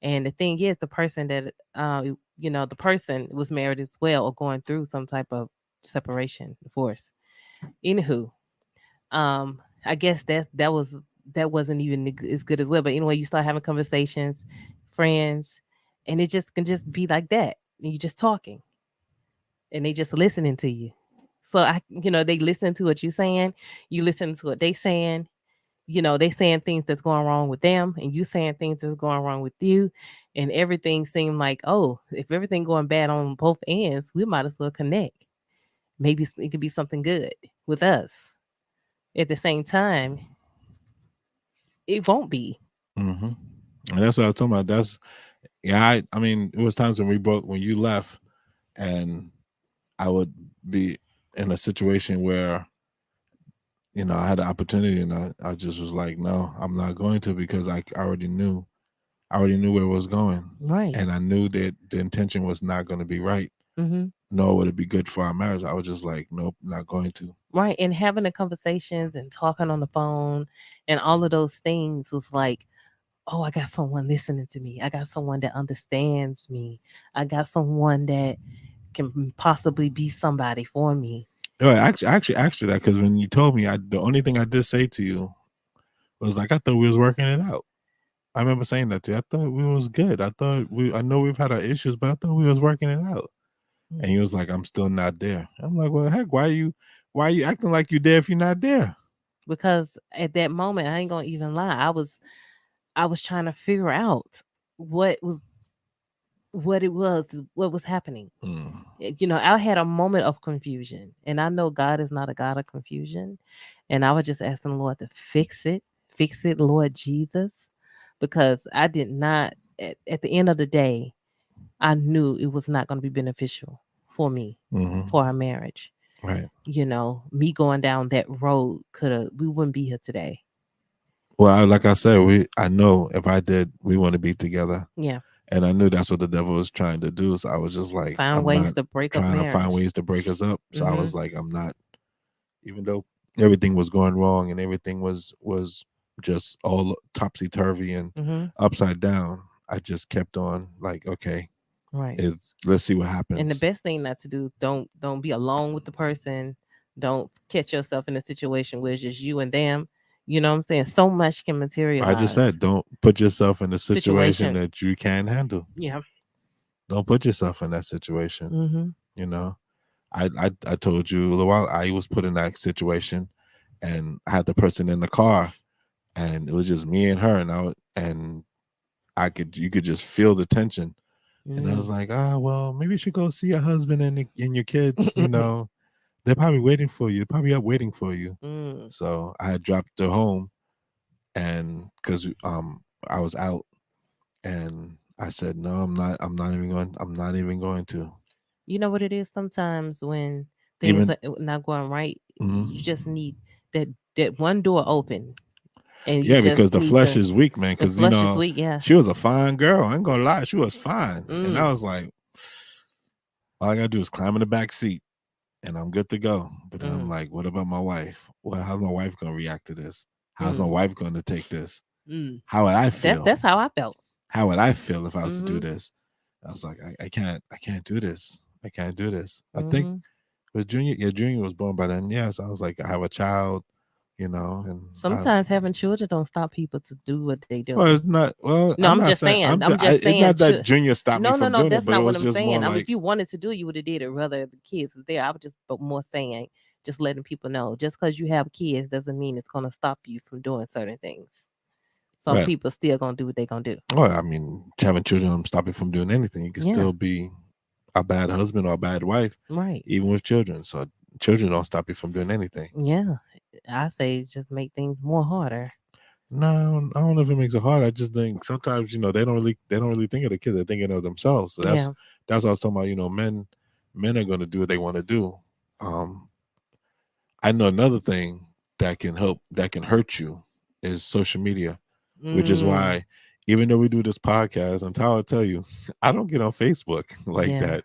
And the thing is, the person that the person was married as well, or going through some type of separation, divorce. Anywho, I guess that wasn't even as good as well. But anyway, you start having conversations, friends, and it just can just be like that. And you just talking, and they just listening to you. So they listen to what you saying, you listen to what they saying. They saying things that's going wrong with them, and you saying things that's going wrong with you, and everything seemed like, oh, if everything going bad on both ends, we might as well connect. Maybe it could be something good with us. At the same time, it won't be. Hmm. And that's what I was talking about. That's yeah. I mean, it was times when we broke when you left, and I would be in a situation where I had the opportunity, and I just was like, no, I'm not going to, because I already knew where it was going, Right. and I knew that the intention was not going to be right, Mm-hmm. nor would it be good for our marriage. I was just like, nope, not going to. Right. And having the conversations and talking on the phone and all of those things was like, oh, I got someone listening to me. I got someone that understands me. I got someone that can possibly be somebody for me. No, actually, that, because when you told me, the only thing I did say to you was like, I thought we was working it out. I remember saying that to you. I thought we was good. I know we've had our issues, but I thought we was working it out. And he was like, I'm still not there. I'm like, well, heck, why are you acting like you there if you're not there? Because at that moment, I ain't gonna even lie, I was trying to figure out what was what was happening. Mm. I had a moment of confusion, and I know God is not a God of confusion. And I was just asking the Lord to fix it, Lord Jesus, because I did not. At the end of the day, I knew it was not going to be beneficial for me, Hmm. for our marriage. Right. Me going down that road we wouldn't be here today. Well, like I said, I know if I did, we want to be together. Yeah, And I knew that's what the devil was trying to do. So I was just like, find I'm ways not to break up trying to find marriage. ways to break us up. So I Mm-hmm. was like, I'm not, even though everything was going wrong and everything was just all topsy turvy and Mm-hmm. upside down. I just kept on like, okay, Right. let's see what And the happens. best thing not to do is don't be alone with the person. Don't catch yourself in a situation where it's just you and them. You know what I'm saying? So much can I just materialize. said, don't put yourself in a situation Situation. that you can't handle. Yeah. Don't put yourself in that situation. Mm-hmm. You know, I told you a little while I was put in that situation, and I had the person in the car, and it was just me and her, and you could just feel the tension, and I was like, well, maybe you should go see your husband and your kids. They're probably waiting for you. They're probably up waiting for you. Mm. So I had dropped her home, and because I was out, and I said, no, I'm not. I'm not even going to. You know what it is? Sometimes when things Even are not going right, you mhm. just need that one door open, and you Yeah, because just the need flesh to. is weak, man. The Because flush is weak. Yeah. she was a fine girl. I ain't gonna lie, she was fine, and I Mm. was like, all I gotta do is climb in the back seat, and I'm good to go. But then I'm Mm. like, what about my wife? Well, how's my wife gonna react to this? How's my Mm. wife gonna take this? Mm. How would I That's feel? that's how I felt. How would I feel if I was to do Mm-hmm. this? I was like, I can't do this. I can't do this. I think Mm-hmm. with Junior, yeah, Junior was born by then. Yes, I was like, I have a child, and Sometimes having children don't stop people to do what they do. well, it's not. Well, No, I'm I'm not just saying. saying. I'm just It's saying. not that Junior stopped me No, no, from no. doing it, That's but it not what was I'm just more saying. I mean, like, if you wanted to do it, you would have did it. Whether the kids was there, I was just but more saying, just letting people know. Just because you have kids doesn't mean it's going to stop you from doing certain things. some Right. people still gonna do what they gonna do. Well, I mean, having children don't stop you from doing anything. You can Yeah. still be a bad husband or a bad wife, Right. even with children. So children don't stop you from doing anything. Yeah. I say just make things more harder. No, I don't know if it makes it hard. I just think sometimes, they don't really think of the kids. They're thinking of themselves. So that's Yeah. what I was talking about. Men are going to do what they want to do. I know another thing that can hurt you is social media, which is Mm, why even though we do this podcast, and Tyler will tell you, I don't get on Facebook like Yeah. that.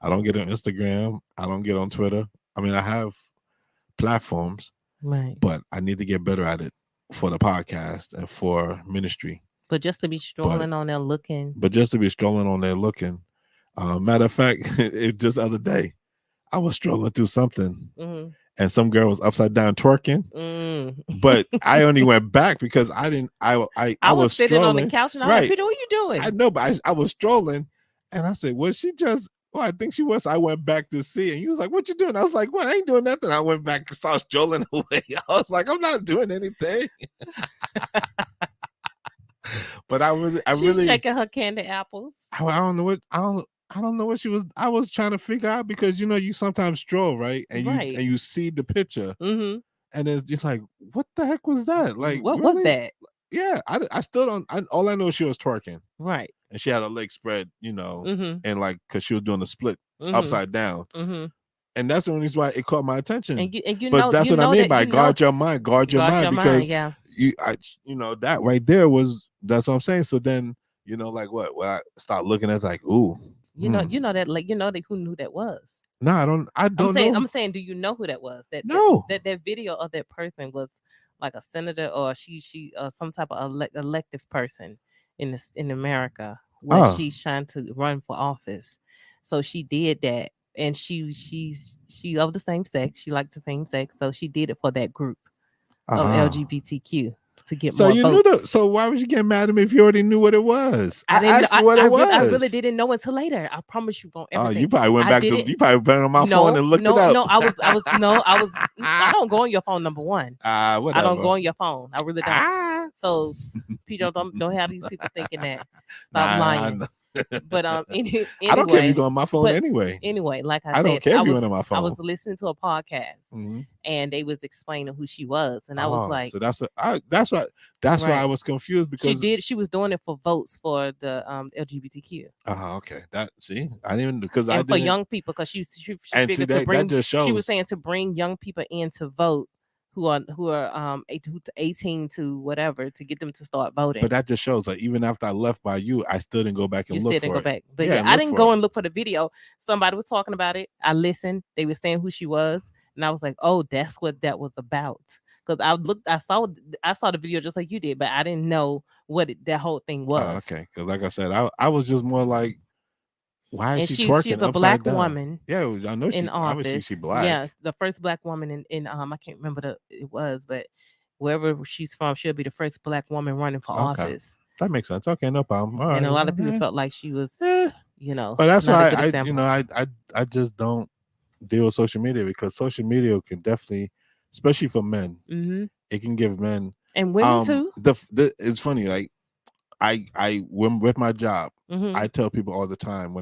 I don't get on Instagram. I don't get on Twitter. I mean, I have platforms, right. but I need to get better at it for the podcast and for ministry. But just to be strolling on there looking. But just to be strolling on there looking. Matter of fact, it just the other day, I was strolling through something Mhm. and some girl was upside down twerking. But I only went back because I didn't. I was sitting strolling on the couch and I was right. like, Peter, what are you doing? I know, but I was strolling, and I said, "Was she just?" Well, I think she was. I went back to see, and he was like, "What you doing?" I was like, "Well, I ain't doing nothing." I went back and started strolling away. I was like, "I'm not doing anything." But I really shaking her candy apples. I don't know what she was. I was trying to figure out because you sometimes stroll right, and you see the picture, Mm-hmm. and it's just like, what the heck was that? Like, what really? was that? Yeah, I still don't. All I know is she was twerking, right, and she had her legs spread, mm-hmm. and like because she was doing the split Mm-hmm. upside down, mm-hmm. and that's the reason why it caught my attention. But that's what I mean by guard your mind, because yeah. that right there was that's what I'm saying. So then like what? Well, I start looking at like, ooh, you know that like that who knew that was. No, I don't know. I'm saying, do you know who that was? No. That video of that person was like a senator or she some type of elective person in America where she's trying to run for office. So she did that, and she's of the same sex. She liked the same sex, so she did it for that group of LGBTQ. To get so more you votes. knew so why would you get mad at me if you already knew what it was? I didn't asked you what it was. I really didn't know until later. I promise you on everything. Oh, you probably went back to you probably went on my phone and looked it up. No, I was I don't go on your phone, number one. Whatever. I don't go on your phone. I really don't. So Peter, don't have these people thinking that. Stop lying. But anyway, I don't care if you go on my phone anyway. Anyway, like I said, don't care if you went on my phone. I was listening to a podcast and they was explaining who she was, and I was like, so that's why I was confused because she was doing it for votes for the LGBTQ. Okay. I didn't even because and for young people because she figured to bring. That just shows. She was saying to bring young people in to vote. Who are 18 to whatever to get them to start voting. But that just shows like even after I left by you, I still didn't go back and look for it. Go back. But yeah I didn't go and look for the video. Somebody was talking about it. I listened. They were saying who she was, and I was like, oh, that's what that was about. Because I saw the video just like you did, but I didn't know what that whole thing was. Oh, okay, because like I said, I was just more like, why is she twerking? She's a black woman. Yeah, I know in office. Obviously, she black. Yeah, the first black woman in I can't remember it was, but wherever she's from, she'll be the first black woman running for office. That makes sense. Okay, no problem. And a lot of people felt like she was, But that's why I just don't deal with social media because social media can definitely, especially for men, it can give men and women too. It's funny, like when with my job, I tell people all the time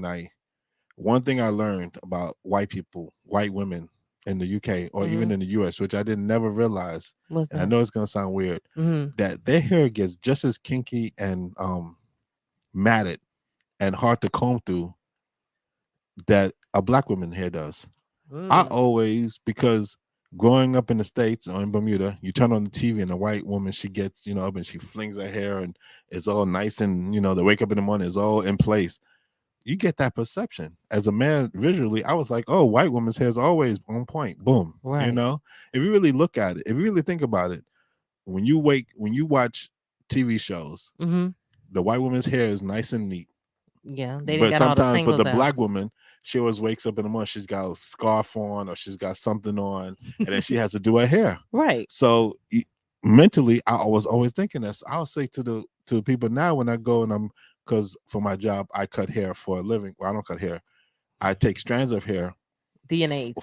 one thing I learned about white women in the UK or even in the US, which I didn't never realize, and I know it's gonna sound weird, that their hair gets just as kinky and matted and hard to comb through that a black woman's hair does. I always, because growing up in the States or in Bermuda, you turn on the TV and a white woman, she gets, up and she flings her hair and it's all nice and, they wake up in the morning, it's all in place. You get that perception. As a man, visually, I was like, oh, white woman's hair is always on point. Boom. Right. If you really look at it, if you really think about it, when you watch TV shows, the white woman's hair is nice and neat. Yeah. But the black woman, she always wakes up in the morning, she's got a scarf on or she's got something on, and then she has to do her hair. Right. So mentally, I was always thinking this. I'll say to people now when I go and because for my job, I cut hair for a living. Well, I don't cut hair. I take strands of hair. DNA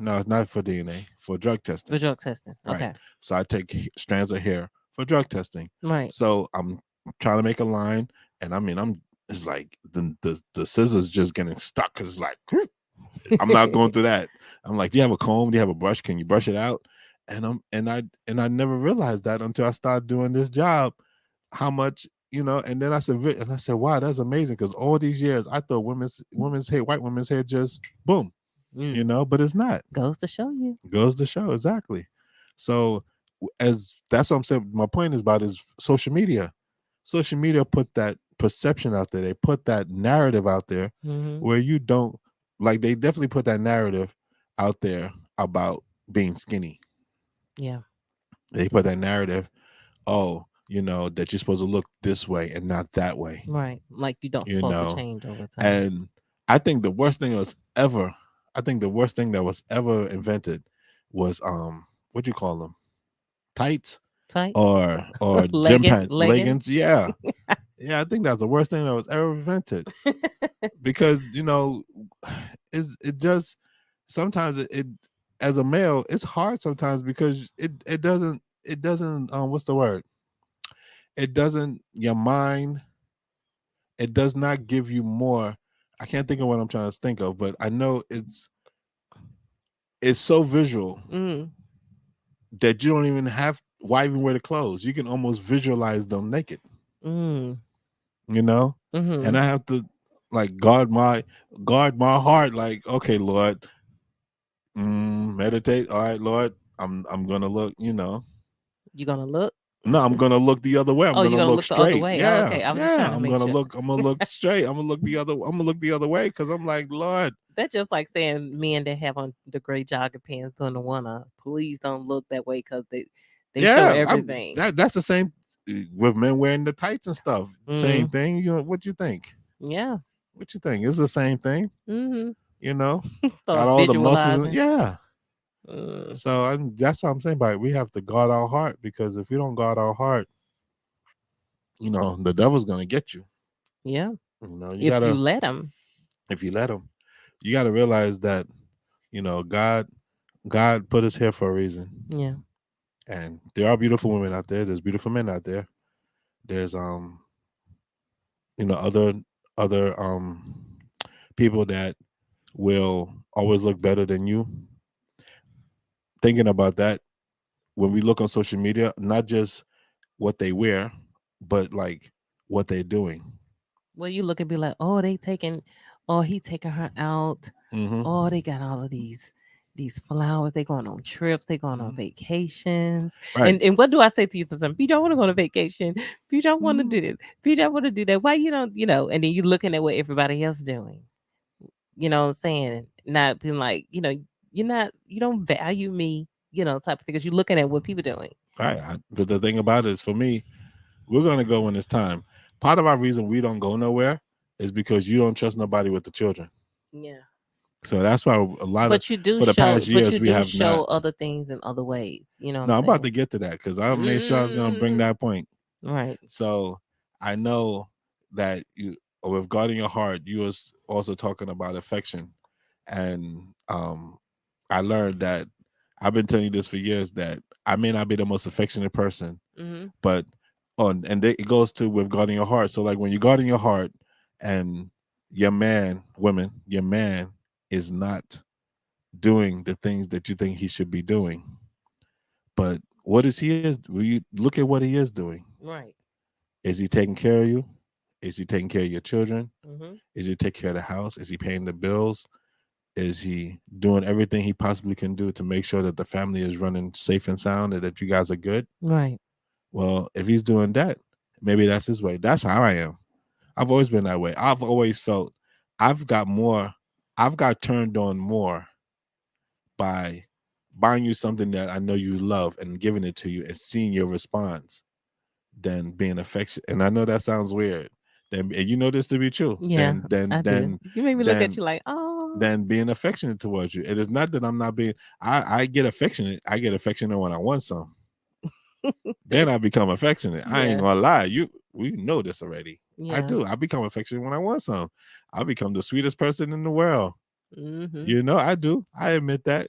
no, not for DNA, for drug testing. For drug testing. Okay. Right. So I take strands of hair for drug testing. Right. So I'm trying to make a line, and I mean, it's like the scissors just getting stuck because it's like I'm not going through that. I'm like, do you have a comb? Do you have a brush? Can you brush it out? And I never realized that until I started doing this job, how much, and then I said, wow, that's amazing, because all these years I thought women's hair, white women's hair, just boom, but it's not. Goes to show you. Goes to show, exactly. So as that's what I'm saying, my point is about is social media. Social media puts that perception out there. They put that narrative out there where you don't, like, they definitely put that narrative out there about being skinny. Yeah. They put that narrative, that you're supposed to look this way and not that way. Right. Like you don't supposed to change over time. And I think the worst thing that was ever invented was what do you call them? Tights? Or gym pants, leggings. Yeah. Yeah, I think that's the worst thing that was ever invented. Because it just sometimes it as a male, it's hard sometimes because it doesn't what's the word? It doesn't, your mind, it does not give you more. I can't think of what I'm trying to think of, but I know it's so visual that you don't even have, why even wear the clothes? You can almost visualize them naked. And I have to like guard my heart, like, okay, Lord, meditate. All right, Lord, I'm gonna look, You're gonna look? No, I'm gonna look the other way. I'm gonna look straight. The other way. Yeah, okay. I'm just trying to make sure. I'm gonna look straight. I'm gonna look the other way, because I'm like, Lord. That's just like saying men that have on the gray jogging pants on the winter, please don't look that way, because they show everything. That's the same with men wearing the tights and stuff. Same thing. What you think? Yeah. What you think? It's the same thing. Got all the muscles. Yeah. So that's what I'm saying about it. We have to guard our heart, because if we don't guard our heart, the devil's gonna get you. Yeah. If you let him. If you let him, you got to realize that God put us here for a reason. Yeah. And there are beautiful women out there. There's beautiful men out there. There's other people that will always look better than you. Thinking about that, when we look on social media, not just what they wear, but like what they're doing. Well, you look and be like, oh, he taking her out. Oh, they got all of these flowers. They going on trips. They going on vacations. Right. And what do I say to you? Sometimes, you don't want to go on a vacation. You don't want to do this. You don't want to do that. Why you don't? And then you're looking at what everybody else doing. You know what I'm saying? Not being like, you don't value me, type of thing, because you're looking at what people doing. Right. But the thing about it is, for me, we're going to go when it's time. Part of our reason we don't go nowhere is because you don't trust nobody with the children. Yeah. So that's why a lot but you do for the show, past years but you we do have show not. other things in other ways. No, I'm about to get to that, because I made sure I was going to bring that point. Right. So I know that with guarding your heart, you was also talking about affection, and I learned that I've been telling you this for years, that I may not be the most affectionate person, but it goes to with guarding your heart. So like when you're guarding your heart, and your man is not doing the things that you think he should be doing, but what is he is? Will you look at what he is doing? Right. Is he taking care of you? Is he taking care of your children? Mm-hmm. Is he taking care of the house? Is he paying the bills? Is he doing everything he possibly can do to make sure that the family is running safe and sound, and that you guys are good? Right. Well, if he's doing that, maybe that's his way. That's how I am. I've always been that way. I've always felt I've got turned on more by buying you something that I know you love and giving it to you and seeing your response than being affectionate. And I know that sounds weird. And you know this to be true. Yeah. Then you made me look at you like, oh. Then being affectionate towards you. It is not that I'm not being. I get affectionate. I get affectionate when I want some. Then I become affectionate. Yeah. I ain't gonna lie. We know this already. Yeah. I do. I become affectionate when I want some. I become the sweetest person in the world. Mm-hmm. I do. I admit that.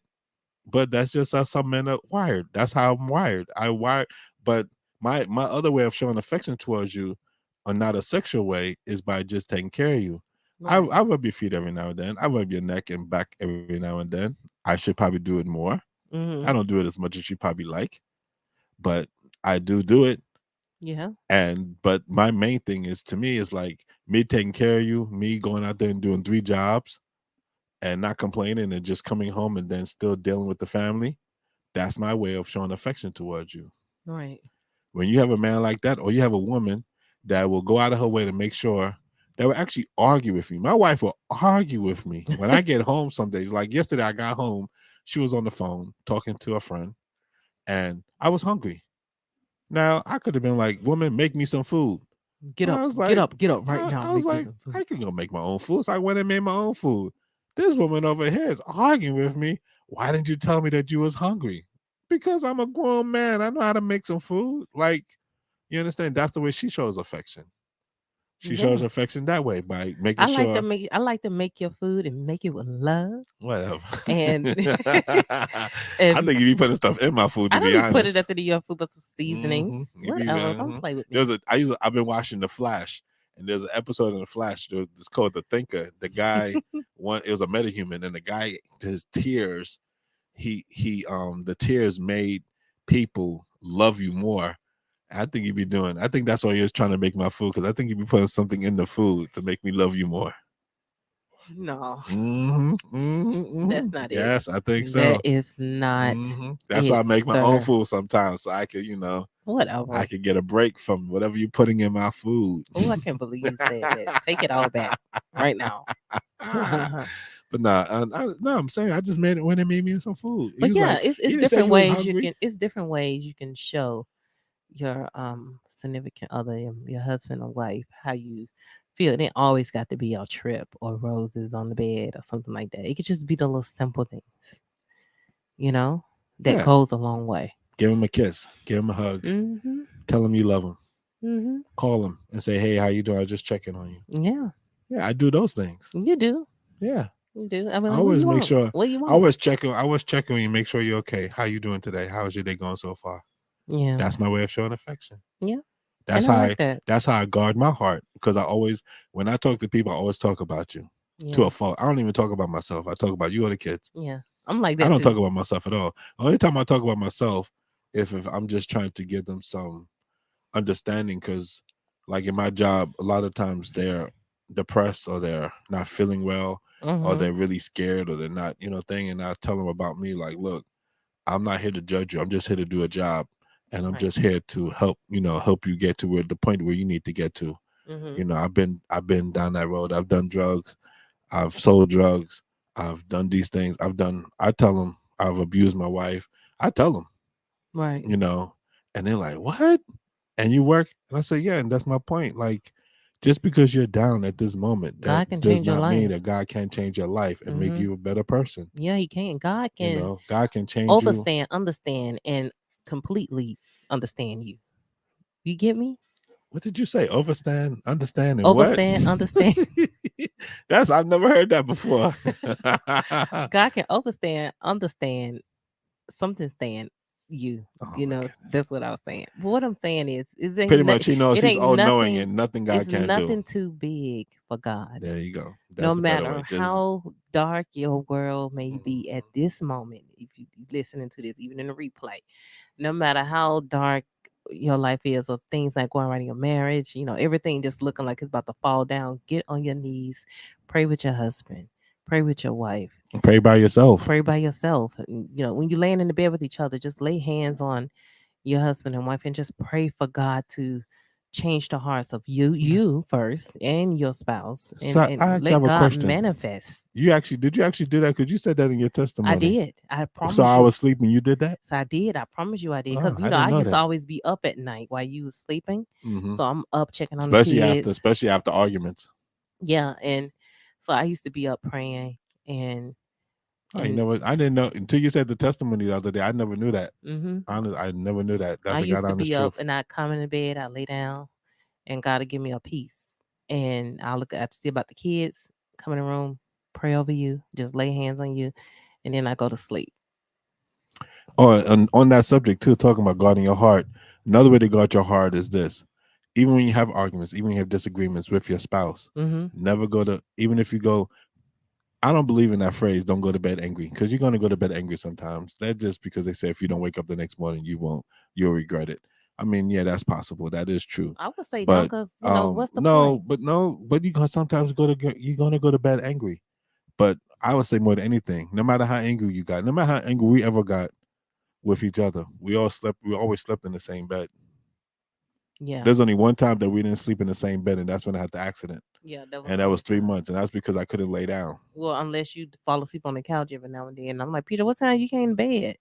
But that's just how some men are wired. That's how I'm wired. But My other way of showing affection towards you, or not a sexual way, is by just taking care of you. Right. I rub your feet every now and then. I rub your neck and back every now and then. I should probably do it more. I Mm-hmm. don't do it as much as you probably like, but I do it. Yeah. But my main thing is, to me, is like me taking care of you, me going out there and doing 3 jobs and not complaining and just coming home and then still dealing with the family. That's my way of showing affection towards you. Right. When you have a man like that, or you have a woman that will go out of her way to make sure, that will actually argue with me. My wife will argue with me when I get home some days. Like yesterday, I got home, she was on the phone talking to a friend, and I was hungry. Now I could have been like, "Woman, make me some food." Get I up. was Get like, up. Get up right now. I was Make me like, some food. I can go make my own food. So I went and made my own food. This woman over here is arguing with me. Why didn't you tell me that you was hungry? Because I'm a grown man. I know how to make some food. Like, you understand? That's the way she shows affection. She shows Yeah. affection that way by making sure. I like to make your food and make it with love. Whatever. And I and think you be putting stuff in my food, to I don't be be putting honest. nothing in your food but some seasonings. You be Whatever. Don't play with me. I've been watching The Flash, and there's an episode in The Flash that's called The Thinker. The guy, one, it was a metahuman, and the guy, his tears, the tears made people love you more. I think that's why he was trying to make my food, because I think he'd be putting something in the food to make me love you more. No, that's Mhm. not it. Yes, I think That so. is not That's why I it, make my own sir. food sometimes, so I could, I Whatever. could get a break from whatever you're putting in my food. Oh, I can't believe you said that. Take it all back right now. But nah, no, I'm saying I just made it when it made me some food. He But was yeah, like, it's he didn't say different you was ways you hungry. can show your significant other, your husband or wife, how you feel. It ain't always got to be a trip or roses on the bed or something like that. It could just be the little simple things, you know, that Yeah, goes a long way. give him a kiss, give him a hug, Mm-hmm. tell him you love him, Mm-hmm. call him and say, hey, how you doing? I was just checking on you. Yeah, Yeah, I do those things. you do. Yeah, You do. I mean, I like, what always you make want? sure. What you I want? always check on. I always check on you, make sure you're okay. How you doing today? How's your day going so far? Yeah. That's my way of showing affection. Yeah. That's And I how like I. that. That's how I guard my heart, because I always, when I talk to people, I always talk about you to Yeah. a fault. I don't even talk about myself. I talk about you or the kids. Yeah. I'm like I that don't too. talk about myself at all. Only time I talk about myself, if I'm just trying to give them some understanding, because like in my job, a lot of times they're depressed, or they're not feeling well, or Mm-hmm. they're really scared, or they're not, thing. And I tell them about me, like, look, I'm not here to judge you. I'm just here to do a job, and I'm Right. just here to help you get to where the point where you need to get to. Mm-hmm. I've been down that road. I've done drugs. I've sold drugs. I've done these things. I tell them I've abused my wife. I tell them, Right. and they're like, what? And you work? And I say, yeah. And that's my point. Like, just because you're down at this moment, that God can does change your not mean life. that God can't change your life and make Mm-hmm. you a better person. Yeah, He can. God can God can change you. overstand, understand, and completely understand you. You get me? What did you say? Overstand, understand, and what? Overstand, understand. I've never heard that before. God can overstand, understand, something stand you. Oh You my know, goodness. that's what I was saying. But what I'm saying is ain't Pretty much, he knows it he's ain't all knowing, nothing. and nothing God It's can't do. nothing too big for God. There you go. No That's the better way. matter Just how dark your world may be at Mhm. this moment, if you listening to this, even in the replay, no matter how dark your life is or things like going right in your marriage, everything just looking like it's about to fall down, get on your knees, pray with your husband, pray with your wife, Pray by yourself. pray by yourself. And, when you're laying in the bed with each other, just lay hands on your husband and wife and just pray for God to change the hearts of you first and your spouse and, So I and actually let have a God question. manifest. Did you actually do that? Because you said that in your I testimony. did. I So promise I you. was sleeping. You did that? So I did. I promise you I did. Oh, Because, I I didn't know used to that. always be up at night while you was sleeping. Hmm. So I'm up checking on the kids. Especially after arguments. Yeah. And so I used to be up praying and, Oh, you and, know what? I didn't know until you said the testimony the other day. I never knew that. hmm I never knew that. I That's a God used to honest be up truth. and I'd come in the bed, I lay down and God would give me a peace. And I see about the kids, come in the room, pray over you, just lay hands on you, and then I go to sleep. Oh, and on that subject too, talking about guarding your heart. Another way to guard your heart is this: even when you have arguments, even when you have disagreements with your spouse, Mm-hmm. never go to, even if you go, I don't believe in that phrase, don't go to bed angry, because you're going to go to bed angry sometimes. That's just because they say if you don't wake up the next morning, you'll regret it. I mean, yeah, that's possible. That is true. I would say don't, But because you know what's the no, point? but no, but you can sometimes you're going to go to bed angry. But I would say more than anything, no matter how angry you got, no matter how angry we ever got with each other, we always slept in the same bed. Yeah, There's only one time that we didn't sleep in the same bed, and that's when I had the accident. yeah, that was And the that only was three time. months, and that's because I couldn't lay down. Well, unless you fall asleep on the couch every now and then. I'm like, Peter, what time you came to bed?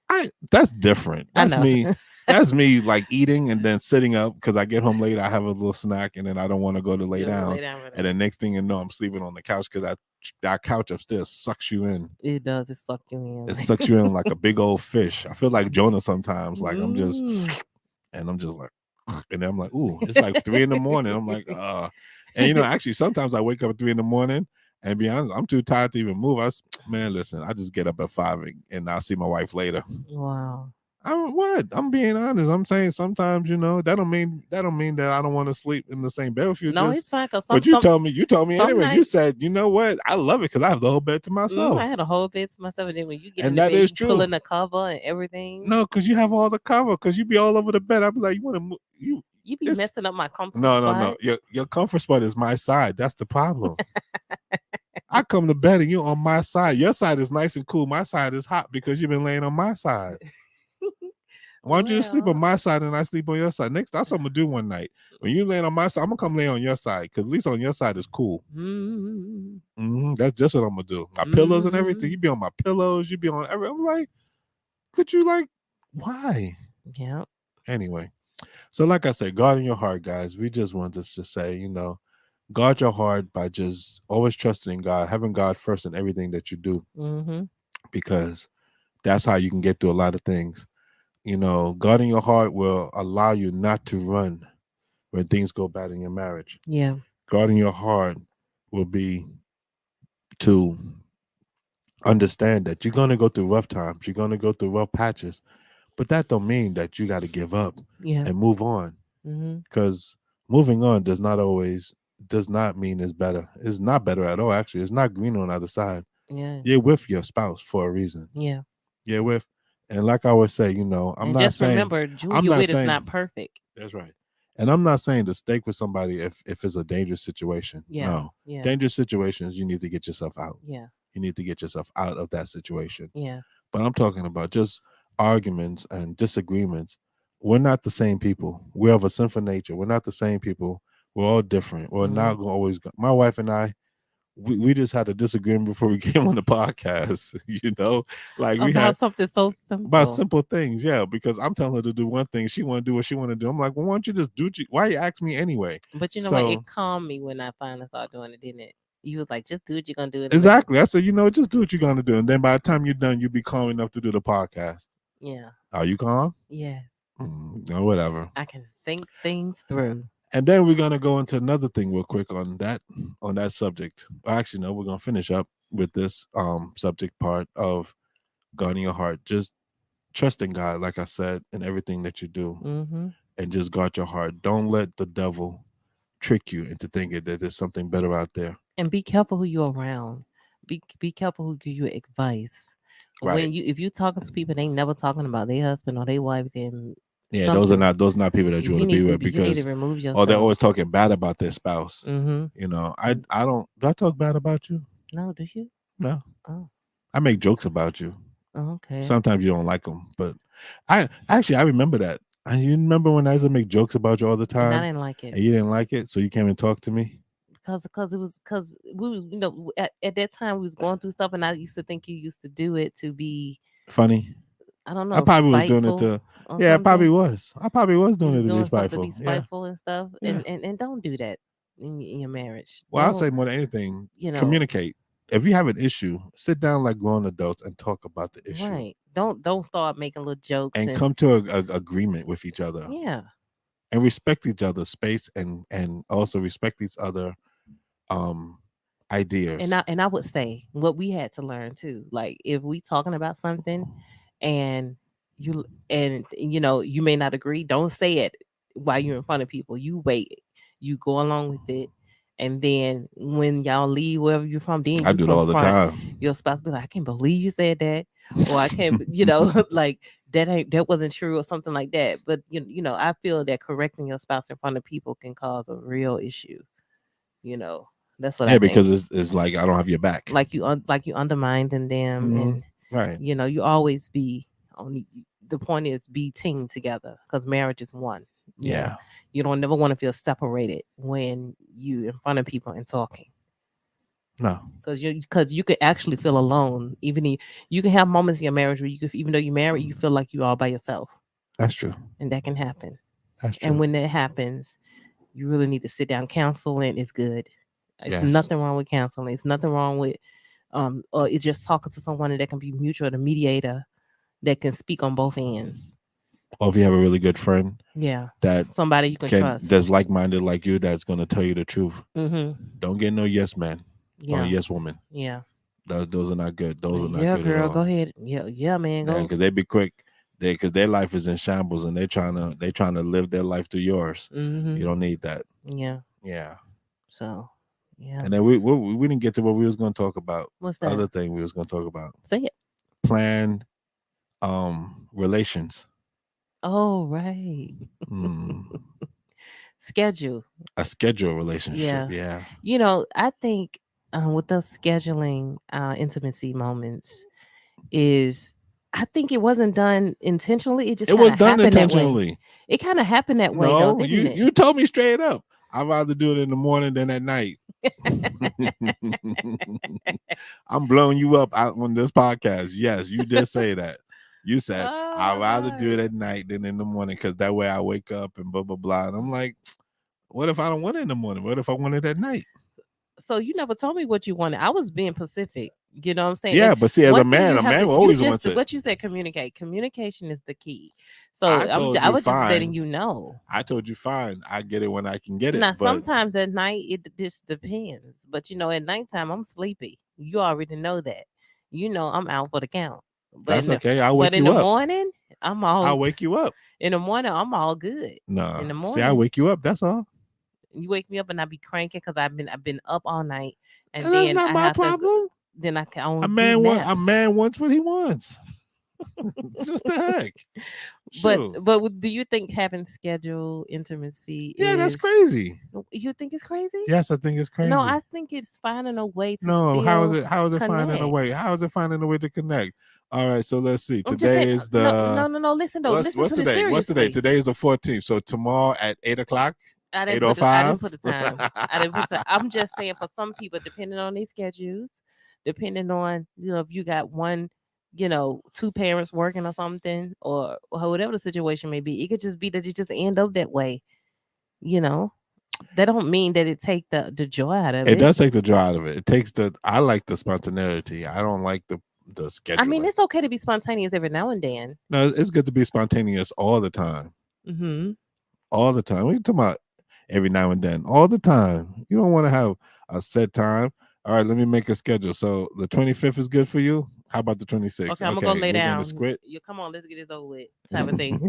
I That's different. I That's know. me. That's me like eating and then sitting up because I get home late. I have a little snack and then I don't want to go to lay You know, down. lay down with And it. the next thing you know, I'm sleeping on the couch because that couch upstairs sucks you in. It does. It suck you It in. sucks you in like a big old fish. I feel like Yeah. Jonah sometimes. Like Mm. I'm just like, and then I'm like, ooh, it's like 3 in the morning. I'm like, and actually sometimes I wake up at 3 in the morning and be honest, I'm too tired to even move. Man, listen, I just get up at 5 and I'll see my wife later. Wow. I'm being honest. I'm saying sometimes, that don't mean that I don't want to sleep in the same bed with you. No, it's fine. Cause But you told me some anyway. You nights, said, you know what? I love it because I have the whole bed to I myself, had a whole bed to myself, and then when you get in and the that bed, is you pull true. in the cover and everything. No, because you have all the cover. Because you be all over the bed. I'd be like, you want to move? You be It's messing up my comfortable no, no, no. spot. Your comfort spot is my side. That's the problem. I come to bed and you on my side. Your side is nice and cool. My side is hot because you've been laying on my side. Why don't you just sleep on Well, my side and I sleep on your side? Next, that's what I'm gonna do one night. When you laying on my side, I'm gonna come lay on your side because at least on your side is cool. mm, That's just what I'm gonna do. My pillows and everything. mm, You be on my pillows. You be on every. I'm like, could you like? Why? yeah. Anyway, so like I said, guarding your heart, guys. We just wanted to say, guard your heart by just always trusting in God, having God first in everything that you do, Mm-hmm. because that's how you can get through a lot of things. Guarding your heart will allow you not to run when things go bad in your marriage. Yeah. Guarding your heart will be to understand that you're going to go through rough times, you're going to go through rough patches, but that don't mean that you got to give up Yeah. and move on, Mm-hmm. because moving on does not mean it's better. It's not better at all. Actually, it's not green on the other side. Yeah. You're with your spouse for a reason. Yeah. You're with, and like I always say, And just remember, who I'm you're not with is saying not perfect. that's right. And I'm not saying to stay with somebody if it's a dangerous situation. Yeah. No. Yeah. Dangerous situations, you need to get yourself out. Yeah. You need to get yourself out of that situation. Yeah. But I'm talking about just arguments and disagreements. We're not the same people. We have a sinful nature. We're not the same people. We're all different. We're Mm-hmm. not going to always go. My wife and I, we just had a disagreement before we came on the podcast. Like we had About something so about simple. simple things, yeah. Because I'm telling her to do one thing, she want to do what she want to do. I'm like, well, why don't you just do? Why you ask me anyway? But you know what? So It calmed me when I finally started doing it, didn't it? You was like, just do what you're gonna do in a minute. exactly, I said, just do what you're gonna do, and then by the time you're done, you'll be calm enough to do the podcast. Yeah. Are you calm? Yes. No, whatever. I can think things through. And then we're gonna go into another thing real quick on that subject. Actually, no, we're gonna finish up with this subject part of guarding your heart. Just trust in God, like I said, in everything that you do, Mm-hmm. and just guard your heart. Don't let the devil trick you into thinking that there's something better out there. And be careful who you're around. Be careful who give you advice. Right. If you talking to people, they ain't never talking about their husband or their wife, then Yeah, something those are not people that you want to be with, you need to because remove they're yourself. always talking bad about their spouse. Mm-hmm. I don't do I talk bad about you? No, do you? No. Oh, I make jokes about you. okay. Sometimes you don't like them, but I remember that. And you remember when I used to make jokes about you all the And I time didn't like it and you didn't like it, so you came and talked to me? because we at that time we was going through stuff, and I used to think you used to do it to be, Funny. I don't I know, probably was doing it spiteful to or yeah, I probably something. was. I probably was You doing was it to be doing stuff to be spiteful. Yeah. spiteful and stuff, Yeah. and don't do that in your marriage. Well, I'll Don't, say more than anything, you know, communicate. If you have an issue, sit down like grown adults and talk about the issue right? Don't start making little jokes and and come to a agreement with each other yeah. and respect each other's space and also respect each other um And ideas. I would say what we had to learn too. Like if we talking about something and you may not agree. Don't say it while you're in front of people. You wait. You go along with it. And then when y'all leave wherever you're from, then I you do it all the confront time. your spouse. Be like, I can't believe you said that, or I can't, like that wasn't true, or something like that. But I feel that correcting your spouse in front of people can cause a real issue. You know, that's what I Yeah, think. because it's like I don't have your back. Like you undermining them, Mhm. Right. and you always be on the point is be team together, because marriage is one. Yeah. You don't never want to feel separated when you in front of people and talking, No, because you could actually feel alone. Even if you can have moments in your marriage where you could, even though you're married, you feel like you're all by yourself, that's true. and that can happen. That's And true. when that happens, you really need to sit down. Counseling is good. It's Yes. nothing wrong with counseling. It's nothing wrong with or it's just talking to someone that can be mutual, the mediator that can speak on both ends. Or if you have a really good friend Yeah, that somebody you can trust. that's like minded like you, that's gonna tell you the truth. Mm-hmm. Don't get no yes man or Yeah, yes woman. yeah, Those are not good. Those are not yeah, good at girl. all. Go ahead. Yeah, man. Yeah, Go. because they be quick. Because their life is in shambles and they trying to live their life through yours. Mm-hmm. You don't need that. Yeah. Yeah. So, yeah. And then we didn't get to what we was going to talk about. What's that? Other thing we was going to talk about. Say it. Planned relations. Oh, right. Mm, Schedule. a scheduled relationship. Yeah. Yeah. I think with us scheduling intimacy moments is, I think it wasn't done intentionally. It just It was kind of done happened that way. intentionally. It kind of happened that way, though, No, didn't it? you told me straight up. I'd rather do it in the morning than at night. I'm blowing you up out on this podcast. Yes, you did say that. You said I'd rather do it at night than in the morning because that way I wake up and blah blah blah. And I'm like, what if I don't want it in the morning? What if I want it at night? So you never told me what you wanted. I was being Pacific. You know what I'm saying? Yeah, And but see, as one a thing man, you a have man to, always wants it. what you said, communicate. Communication is the key. So I told I you was just fine. letting you know. I told you fine. I get it when I can get it. Now, But sometimes at night it just depends. But at nighttime I'm sleepy. You already know that. I'm out for the count. But that's okay. I'll wake in you the up. morning, I'm all. I'll wake you up. In the morning, I'm all good. No. In the See, morning, I wake you up. That's all. you wake me up and I be cranking because I've been up all night, and And that's then not I my have to. problem. Then I can only A do man naps. wants what he wants. What the heck? Shoot. But do you think having scheduled intimacy Yeah, that's is? crazy. You think it's crazy? Yes, I think it's crazy. No, I think it's finding a way to No, how is still it? How is it finding a connect. way? How is it finding a way to connect? All right, so let's see. I'm just Today saying, is the no. Listen though, listen what's to this today? seriously. What's today? Today is the 14th. So tomorrow at 8:00, I didn't 8:05. put the time. I didn't put the. I'm just saying for some people, depending on their schedules, depending on if you got one, two parents working or something, or whatever the situation may be, it could just be that you just end up that way. That don't mean that it take the joy out of It it. does take the joy out of it. It takes the. I like the spontaneity. I don't like the scheduling. I mean, it's okay to be spontaneous every now and then. No, it's good to be spontaneous all the time. Mm-hmm. All the time. What are you talking about? Every now and then. All the time. You don't want to have a set time. All right, let me make a schedule. So the 25th is good for you. How about the 26th? Okay, I'm gonna go lay down. Gonna squid. You come on, let's get this over with, type of thing.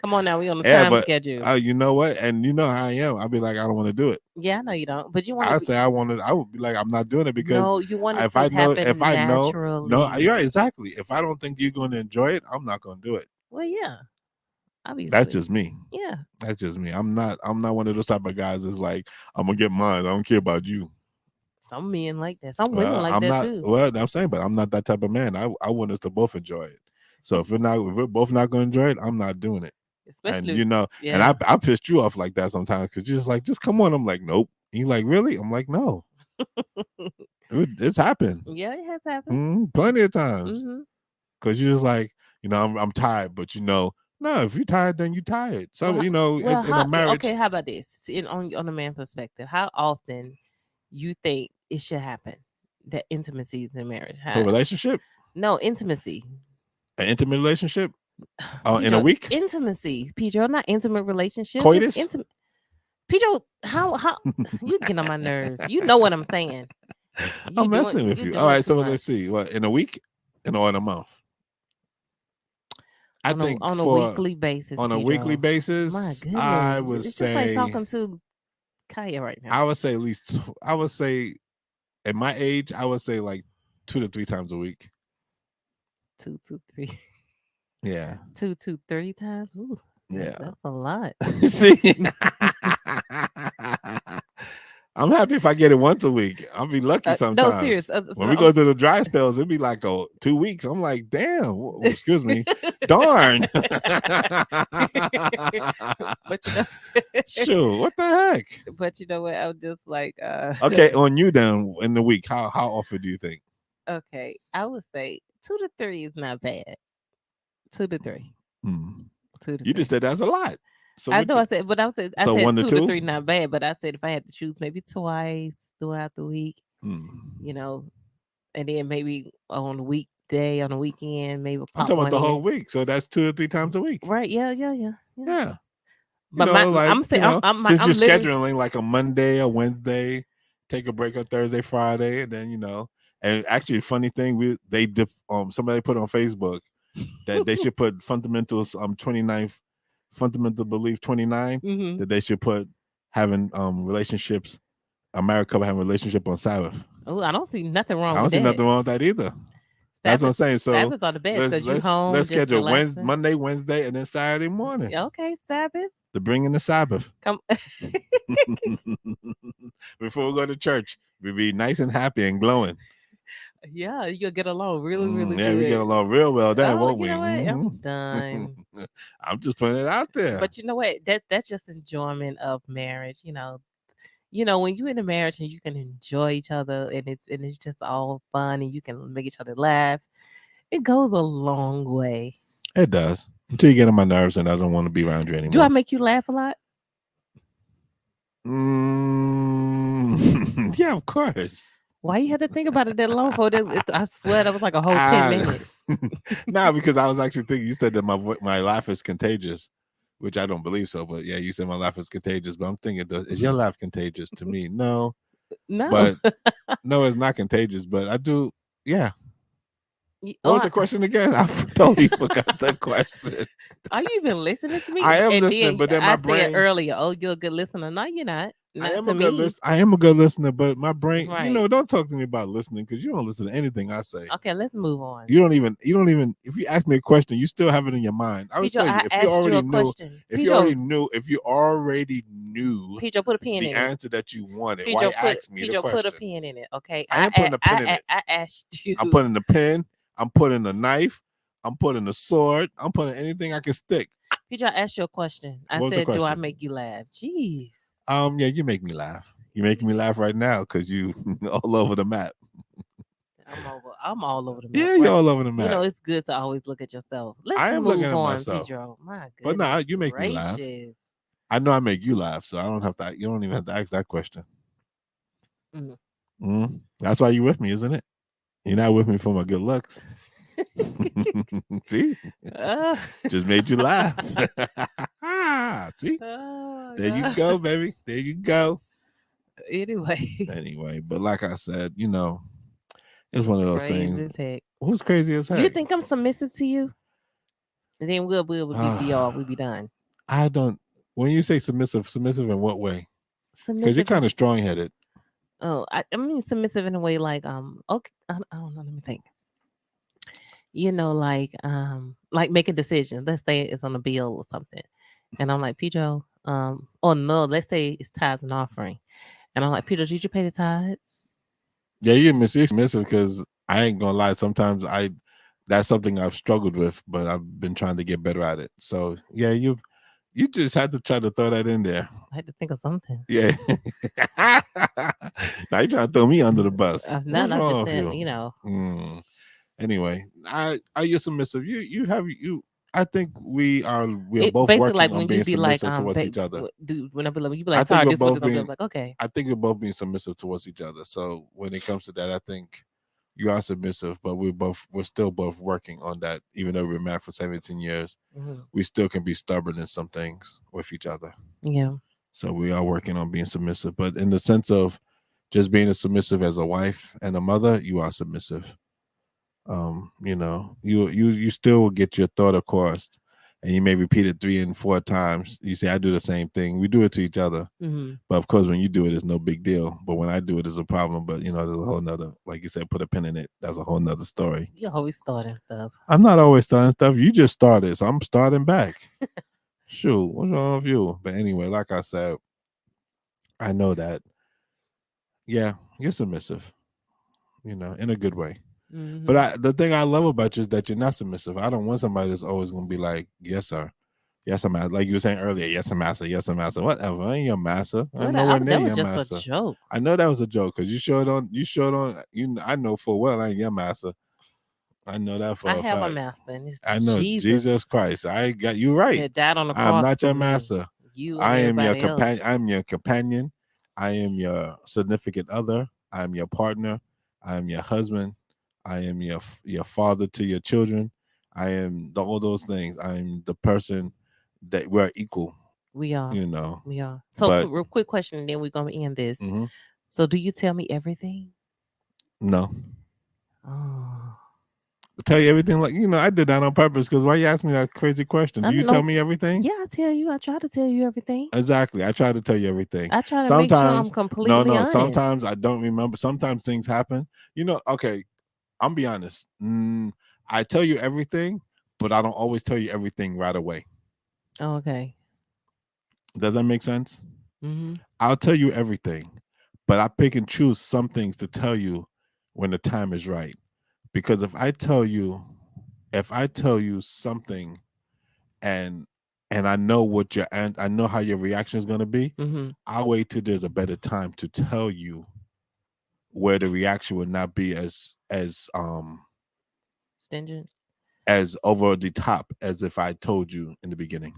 Come on now, we on the time schedule. You know what? And you know how I am. I'll be like, I don't want to do it. Yeah, I know you don't. But you want I say I wanted. I would be like, I'm not doing it because no, you want it if to I know, happen if I know, naturally. no, you're right, exactly. If I don't think you're going to enjoy it, I'm not going to do it. Well, yeah, obviously. That's just me. Yeah, that's just me. I'm not one of those type of guys that's like, I'm gonna get mine. I don't care about you. Some men like that. Some women like that too. Well, I'm saying, but I'm not that type of man. I want us to both enjoy it. So if we're both not going to enjoy it, I'm not doing it. Especially, and and I pissed you off like that sometimes because you're just like, just come on. I'm like, nope. And you're like, really? I'm like, no. It's happened. Yeah, it has happened. Plenty of times. Because you're just like, I'm tired, but no, if you're tired, then you're tired. So in a marriage. Okay, how about this? On a man perspective, how often you think it should happen that intimacy is in marriage? A relationship? No, intimacy. An intimate relationship? In a week? Intimacy, Pedro, not intimate relationship. Coitus? Pedro, how you get on my nerves. You know what I'm saying. I'm messing with you. All right, so let's see. What, in a week? or in a month? I think on a weekly basis, on a weekly Pedro. My basis, I goodness, would it's just like say talking to Kaya right now. I would say at least I would say at my age, I would say like 2 to 3 times a week. 2 to 3, Yeah. 2 to 3 times. Ooh, Yeah. that's a lot. See? I'm happy if I get it once a week. I'll be lucky No, serious. sometimes. When we go to the dry spells, it'd be like 2 weeks. I'm like, damn, excuse me. Darn. But you know, Sure, what the heck? but you know what? I'm just like, Okay, on you then in the week, how often do you think? okay, I would say 2 to 3 is not bad. 2 to 3, Hmm. 2 to You just 3. said that's a lot. So I what know. you, I said, but I so said 1 to 2? 2 to 3 not bad. But I said if I had to choose, maybe twice throughout the week. Hmm. You know, and then maybe on a weekday, on a weekend, maybe I'm pop talking about one the whole in. week. So that's 2 to 3 times a week. Right? Yeah, yeah, yeah, yeah. Yeah. But my, I'm saying, Since you're I'm literally. scheduling like a Monday, a Wednesday, take a break on Thursday, Friday, and then and actually, funny thing, somebody put on Facebook that they should put fundamentals 29th fundamental belief 29 Mhm. that they should put having relationships, a married couple having a relationship on Sabbath. Oh, I don't see nothing I wrong don't with see that. nothing wrong with that either. That's what I'm saying. So Sabbaths are the best let's because you let's home let's just schedule relaxing. Monday, Wednesday, and then Saturday morning Okay, Sabbath. to bring in the Sabbath. Come. Before we go to church, we be nice and happy and glowing. Yeah, you'll get along really, really Yeah, good. we get along real well then, Oh, won't you we? know what? I'm Mhm. done. I'm just putting it out there. But you know what? That's just enjoyment of marriage. When you're in a marriage and you can enjoy each other and it's just all fun and you can make each other laugh. It goes a long way. It does. Until you get on my nerves and I don't want to be around you anymore. Do I make you laugh a lot? Yeah, of course. Why you had to think about it that long for this? I swear that was like a whole 10 minutes. No, because I was actually thinking. You said that my laugh is contagious, which I don't believe so. But yeah, you said my laugh is contagious. But I'm thinking, is your laugh contagious? To me, no. No. But no, it's not contagious. But I do. Yeah. What was the question again? I totally forgot the question. Are you even listening to me? I am And listening, but then my I said brain. earlier, "Oh, you're a good listener." No, you're not. I Not am to a good me. listener. I am a good listener, but my brain, Right. don't talk to me about listening because you don't listen to anything I say. Okay, let's move on. You don't even. If you ask me a question, you still have it in your mind. I was Pedro, telling you, I if you asked you already a knew, question. if you already knew Pedro, put a pin the in it. answer that you wanted, Pedro, why ask me the Pedro, question? put a pin in it. Okay. I ain't putting a pin in it. I asked you. I'm putting the pin. I'm putting the knife. I'm putting the sword. I'm putting anything I can stick. Pedro, I asked you a question. I What was the said, "Do I question? make you laugh?" Jeez. Yeah, you make me laugh. You're making me laugh right now because you all over the map. I'm all over the map. Yeah, Right? you're all over the map. It's good to always look at yourself. Let's I am looking move at on, myself. Pedro. My goodness. But nah, you make me laugh. I know I make you laugh, so I don't have to. You don't even have to ask that question. That's why you're with me, isn't it? You're not with me for my good looks. See, just made you laugh. See, there you go, baby. There you go. Anyway, but like I said, it's one of those things. As heck. Who's crazy as heck? You think I'm submissive to you? And then we'll be off. We'll be done. I don't. When you say submissive in what way? Because you're kind of strong headed. Oh, I mean submissive in a way like okay, I don't know. Let me think. Like making decisions. Let's say it's on a bill or something, and I'm like, Pedro, oh no, let's say it's tithes and offering, and I'm like, Pedro, did you pay the tithes? Yeah, you're submissive because I ain't gonna lie. Sometimes that's something I've struggled with, but I've been trying to get better at it. So yeah, you just had to try to throw that in there. I had to think of something. Yeah. Now you trying to throw me under the bus. Not just saying, Anyway, are you submissive? I think we are both basically working like on when being you be submissive like, towards each other. When you be like, sorry, this was like, okay. I think we're both being submissive towards each other. So when it comes to that, I think you are submissive, but we're still both working on that. Even though we're married for 17 years, we still can be stubborn in some things with each other. Yeah. So we are working on being submissive, but in the sense of just being a submissive as a wife and a mother, you are submissive. You still will get your thought across, and you may repeat it 3 and 4 times. You say, I do the same thing. We do it to each other. Mm-hmm. But of course, when you do it, it's no big deal. But when I do it, it's a problem. But there's a whole nother, like you said, put a pin in it. That's a whole nother story. You always starting stuff. I'm not always starting stuff. You just started, so I'm starting back. Shoot, what's wrong with you? But anyway, like I said, I know that. Yeah, you're submissive. In a good way. But Mm-hmm. the thing I love about you is that you're not submissive. I don't want somebody that's always gonna be like, yes, sir. Yes, I'm master. Like you were saying earlier, yes, I'm master. Yes, I'm master. Whatever. I ain't your master. I'm What? nowhere near That was your just a master. joke. I know that was a joke because you showed on. I know full well I ain't your master. I know that I for a have a fact. master, and it's I know Jesus Jesus Christ. I got you right. that died on the I am cross not for your me, master. you, and I am your everybody companion. else. I'm your companion. I am your significant other. I am your partner. I am your husband. I am your father to your children. I am all those things. I am the person that we're equal. We are. You know, We are. So, but real quick question, and then we're gonna end this. mhm, So, do you tell me everything? no. Oh, Tell you everything like I did that on purpose because why you ask me that crazy question? I Do you don't tell know. me everything? Yeah, I tell you. I try to tell you everything. Exactly. I try to tell you everything. I try to make sure I'm Sometimes, no, completely no. honest. Sometimes I don't remember. Sometimes things happen. Okay, I'm be honest. I tell you everything, but I don't always tell you everything right away. Okay. Does that make sense? Mm-hmm. I'll tell you everything, but I pick and choose some things to tell you when the time is right. Because if I tell you something and I know I know how your reaction is going to be, Mm-hmm. I'll wait till there's a better time to tell you where the reaction would not be Stingent. as over the top as if I told you in the beginning.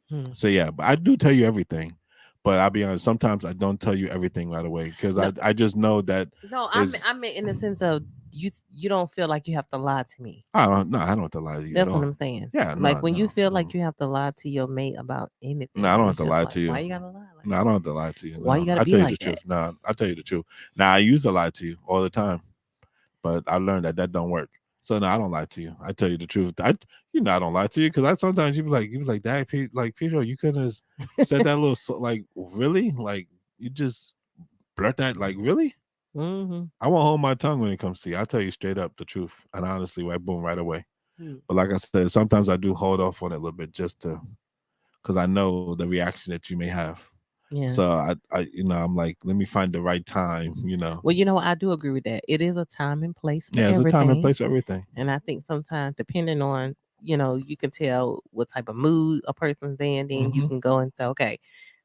Hmm. So yeah, but I do tell you everything. But I'll be honest, sometimes I don't tell you everything right away because No, I just know that no. is I meant in the sense of you. You don't feel like you have to lie to me. I don't have to lie to you at That's what all. I'm saying. Yeah, Like no, when you no, feel no. like you have to lie to your mate about No, I anything, don't have it's to just lie like, to why you. you gotta lie like No, I that? don't have to lie to you. Why you No, gotta I be tell you the like that? truth. No, I tell you the truth. Now I used to lie to you all the time, but I learned that don't work. So no, I don't lie to you. I tell you the truth. I don't lie to you because I sometimes you be like, Dad, like Pedro, you could have said that little like really like you just blurt that like really. Mm-hmm. I won't hold my tongue when it comes to you. I tell you straight up the truth and honestly, right, boom, right away. But like I said, sometimes I do hold off on it a little bit just to because I know the reaction that you may have. Yeah. So I'm like, let me find the right time. Well, I do agree with that. It is a time and place for Yeah, there's a time and everything. place for everything. And I think sometimes, depending on, you can tell what type of mood a person's in, then you Hmm. can go and say, okay,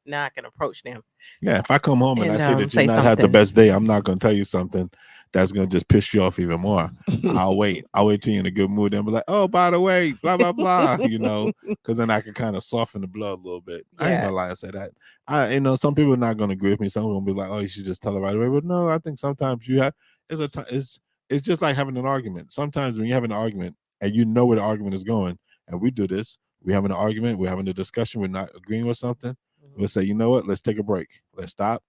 now I can approach them Yeah, if I come home and I and see that you've say not had the something. best day, I'm not gonna tell you something that's gonna just piss you off even more. I'll wait. I'll wait till you're in a good mood and be like, oh, by the way, blah blah blah, because then I can kind of soften the blood a little bit. I ain't Yeah. gonna lie and say that. Some people are not gonna agree with me. Some are gonna be like, oh, you should just tell it right away. But no, I think sometimes you have it's just like having an argument. Sometimes when you have an argument and you know where the argument is going, and we do this, we having an argument, we're having a discussion, we're not agreeing with something. We'll say, you know what? Let's take a break. Let's stop.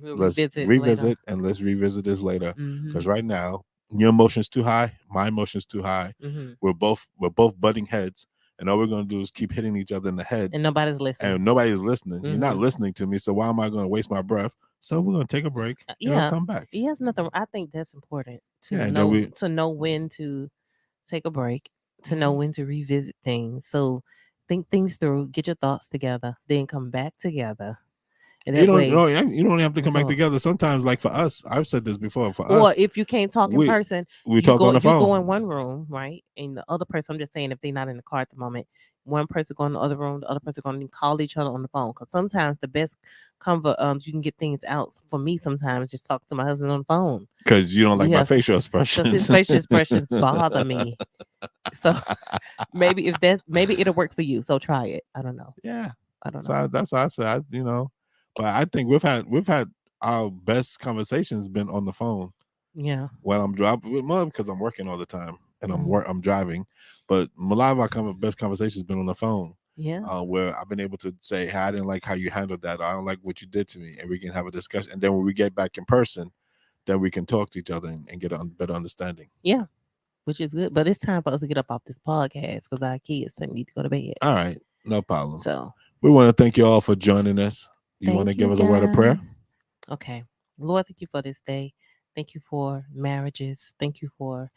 We'll Let's revisit later. revisit and let's revisit this later. Mm-hmm. Because right now, your emotion's too high, my emotion's too high. Mm-hmm. We're both butting heads, and all we're gonna do is keep hitting each other in the head, And nobody's listening. and nobody's listening. You're not Mm-hmm. listening to me, so why am I gonna waste my breath? So we're gonna take a break and I'll Yeah. come back. He has nothing. I think that's important Yeah, and then we to know when to take a break, to know Mhm. when to revisit things. So think things through, get your thoughts together, then come back together. And You that don't way, no, you don't have to come back so together. Sometimes, like for us, I've said this before. For or us, if you can't talk in we person, we talk on the you go phone. in one room, right? And the other person, I'm just saying if they're not in the car at the moment, one person go in the other room, the other person going to call each other on the phone. Because sometimes the best you can get things out. For me, sometimes just talk to my husband on the phone. Because you don't like We my have facial because his expressions. facial expressions bother me. So maybe it'll work for you. So try it. I don't know. Yeah. I don't know. So that's why I said, but I think we've had our best conversations been on the phone Yeah. while I'm driving. More because I'm working all the time and Mhm. I'm driving, but a lot of our best conversations been on the phone. Yeah. Where I've been able to say, hey, I didn't like how you handled that. Or I don't like what you did to me, and we can have a discussion. And then when we get back in person, then we can talk to each other and get a better understanding. Yeah. which is good. But it's time for us to get up off this podcast because our kids need to go to bed. All right, no problem. So We want to thank you all for joining us. You want to thank give you, us a word of prayer? guys. Okay. Lord, thank you for this day. Thank you for marriages. Thank you for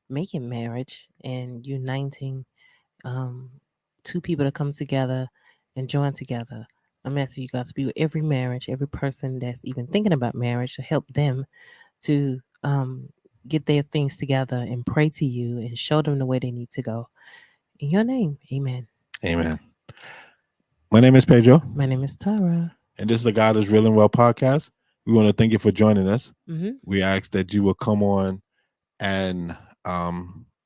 making marriage and uniting two people to come together and join together. I'm asking you guys to be with every marriage, every person that's even thinking about marriage, to help them to get their things together and pray to you and show them the way they need to go. In your name, amen. Amen. My name is Pedro, My name is Tara. and this is the God is Real and Well podcast. We want to thank you for joining us. Mm-hmm. We ask that you will come on, and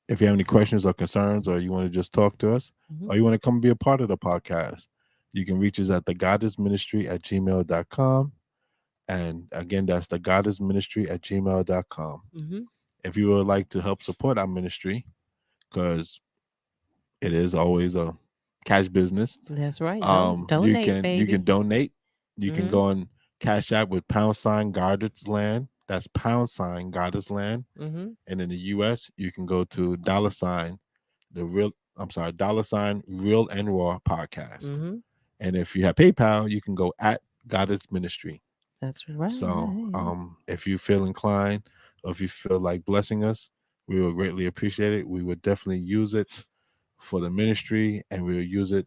if you have any questions or concerns, or you want to just talk to us, Mm-hmm. or you want to come be a part of the podcast, you can reach us at thegoddessministry@gmail.com. And again, that's thegoddessministry@gmail.com. Mm-hmm. If you would like to help support our ministry, because it is always a cash business, That's right. you Donate, can baby. donate. You can Mhm. go on Cash App with # Goddard's Land. That's # Goddard's Land. Mm-hmm. And in the US, you can go to $ Real and Raw podcast. Mm-hmm. And if you have PayPal, you can go at Goddard's Ministry. That's right. So if you feel inclined, or if you feel like blessing us, we will greatly appreciate it. We would definitely use it for the ministry, and we will use it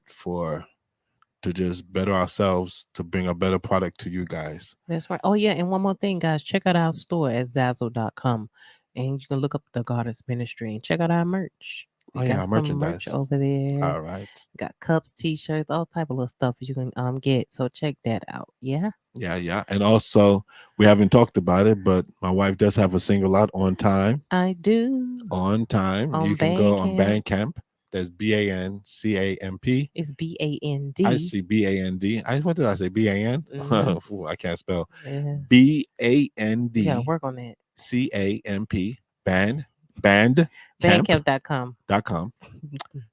to just better ourselves, to bring a better product to you guys. That's right. Oh, yeah. And one more thing, guys. Check out our store at Zazzle.com. And you can look up the Goddess Ministry and check out our merch. We got our some merchandise. merch over there. All right. Got cups, t-shirts, all type of little stuff you can get. So check that out. Yeah. Yeah. And also, we haven't talked about it, but my wife does have a single out, On Time. I do. On Time. On You can go on Bandcamp. Bandcamp. That's BANCAMP. It's BAND. I see BAND. What did I say? BAN? Mhm. I can't spell. Yeah. BAND. We gotta work on that. CAMP. Bandcamp.com. Bandcamp.com.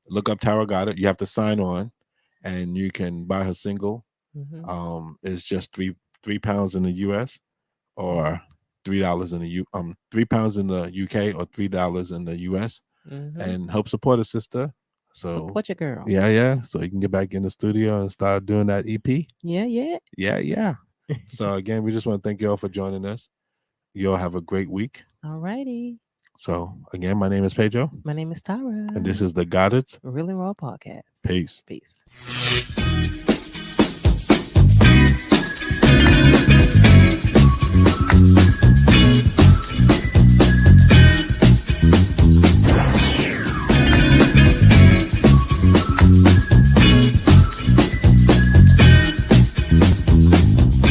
Look up Tara Goddard. You have to sign on, and you can buy her single. Mm-hmm. It's just £3 in the US, or $3 in the £3 in the UK, or $3 in the US. Mm-hmm. And help support a sister. So support your girl. Yeah. So you can get back in the studio and start doing that EP. Yeah. So again, we just want to thank you all for joining us. You all have a great week. All righty. So again, my name is Pedro. My name is Tara. And this is the Goddard's Real and Raw podcast. Peace. Peace.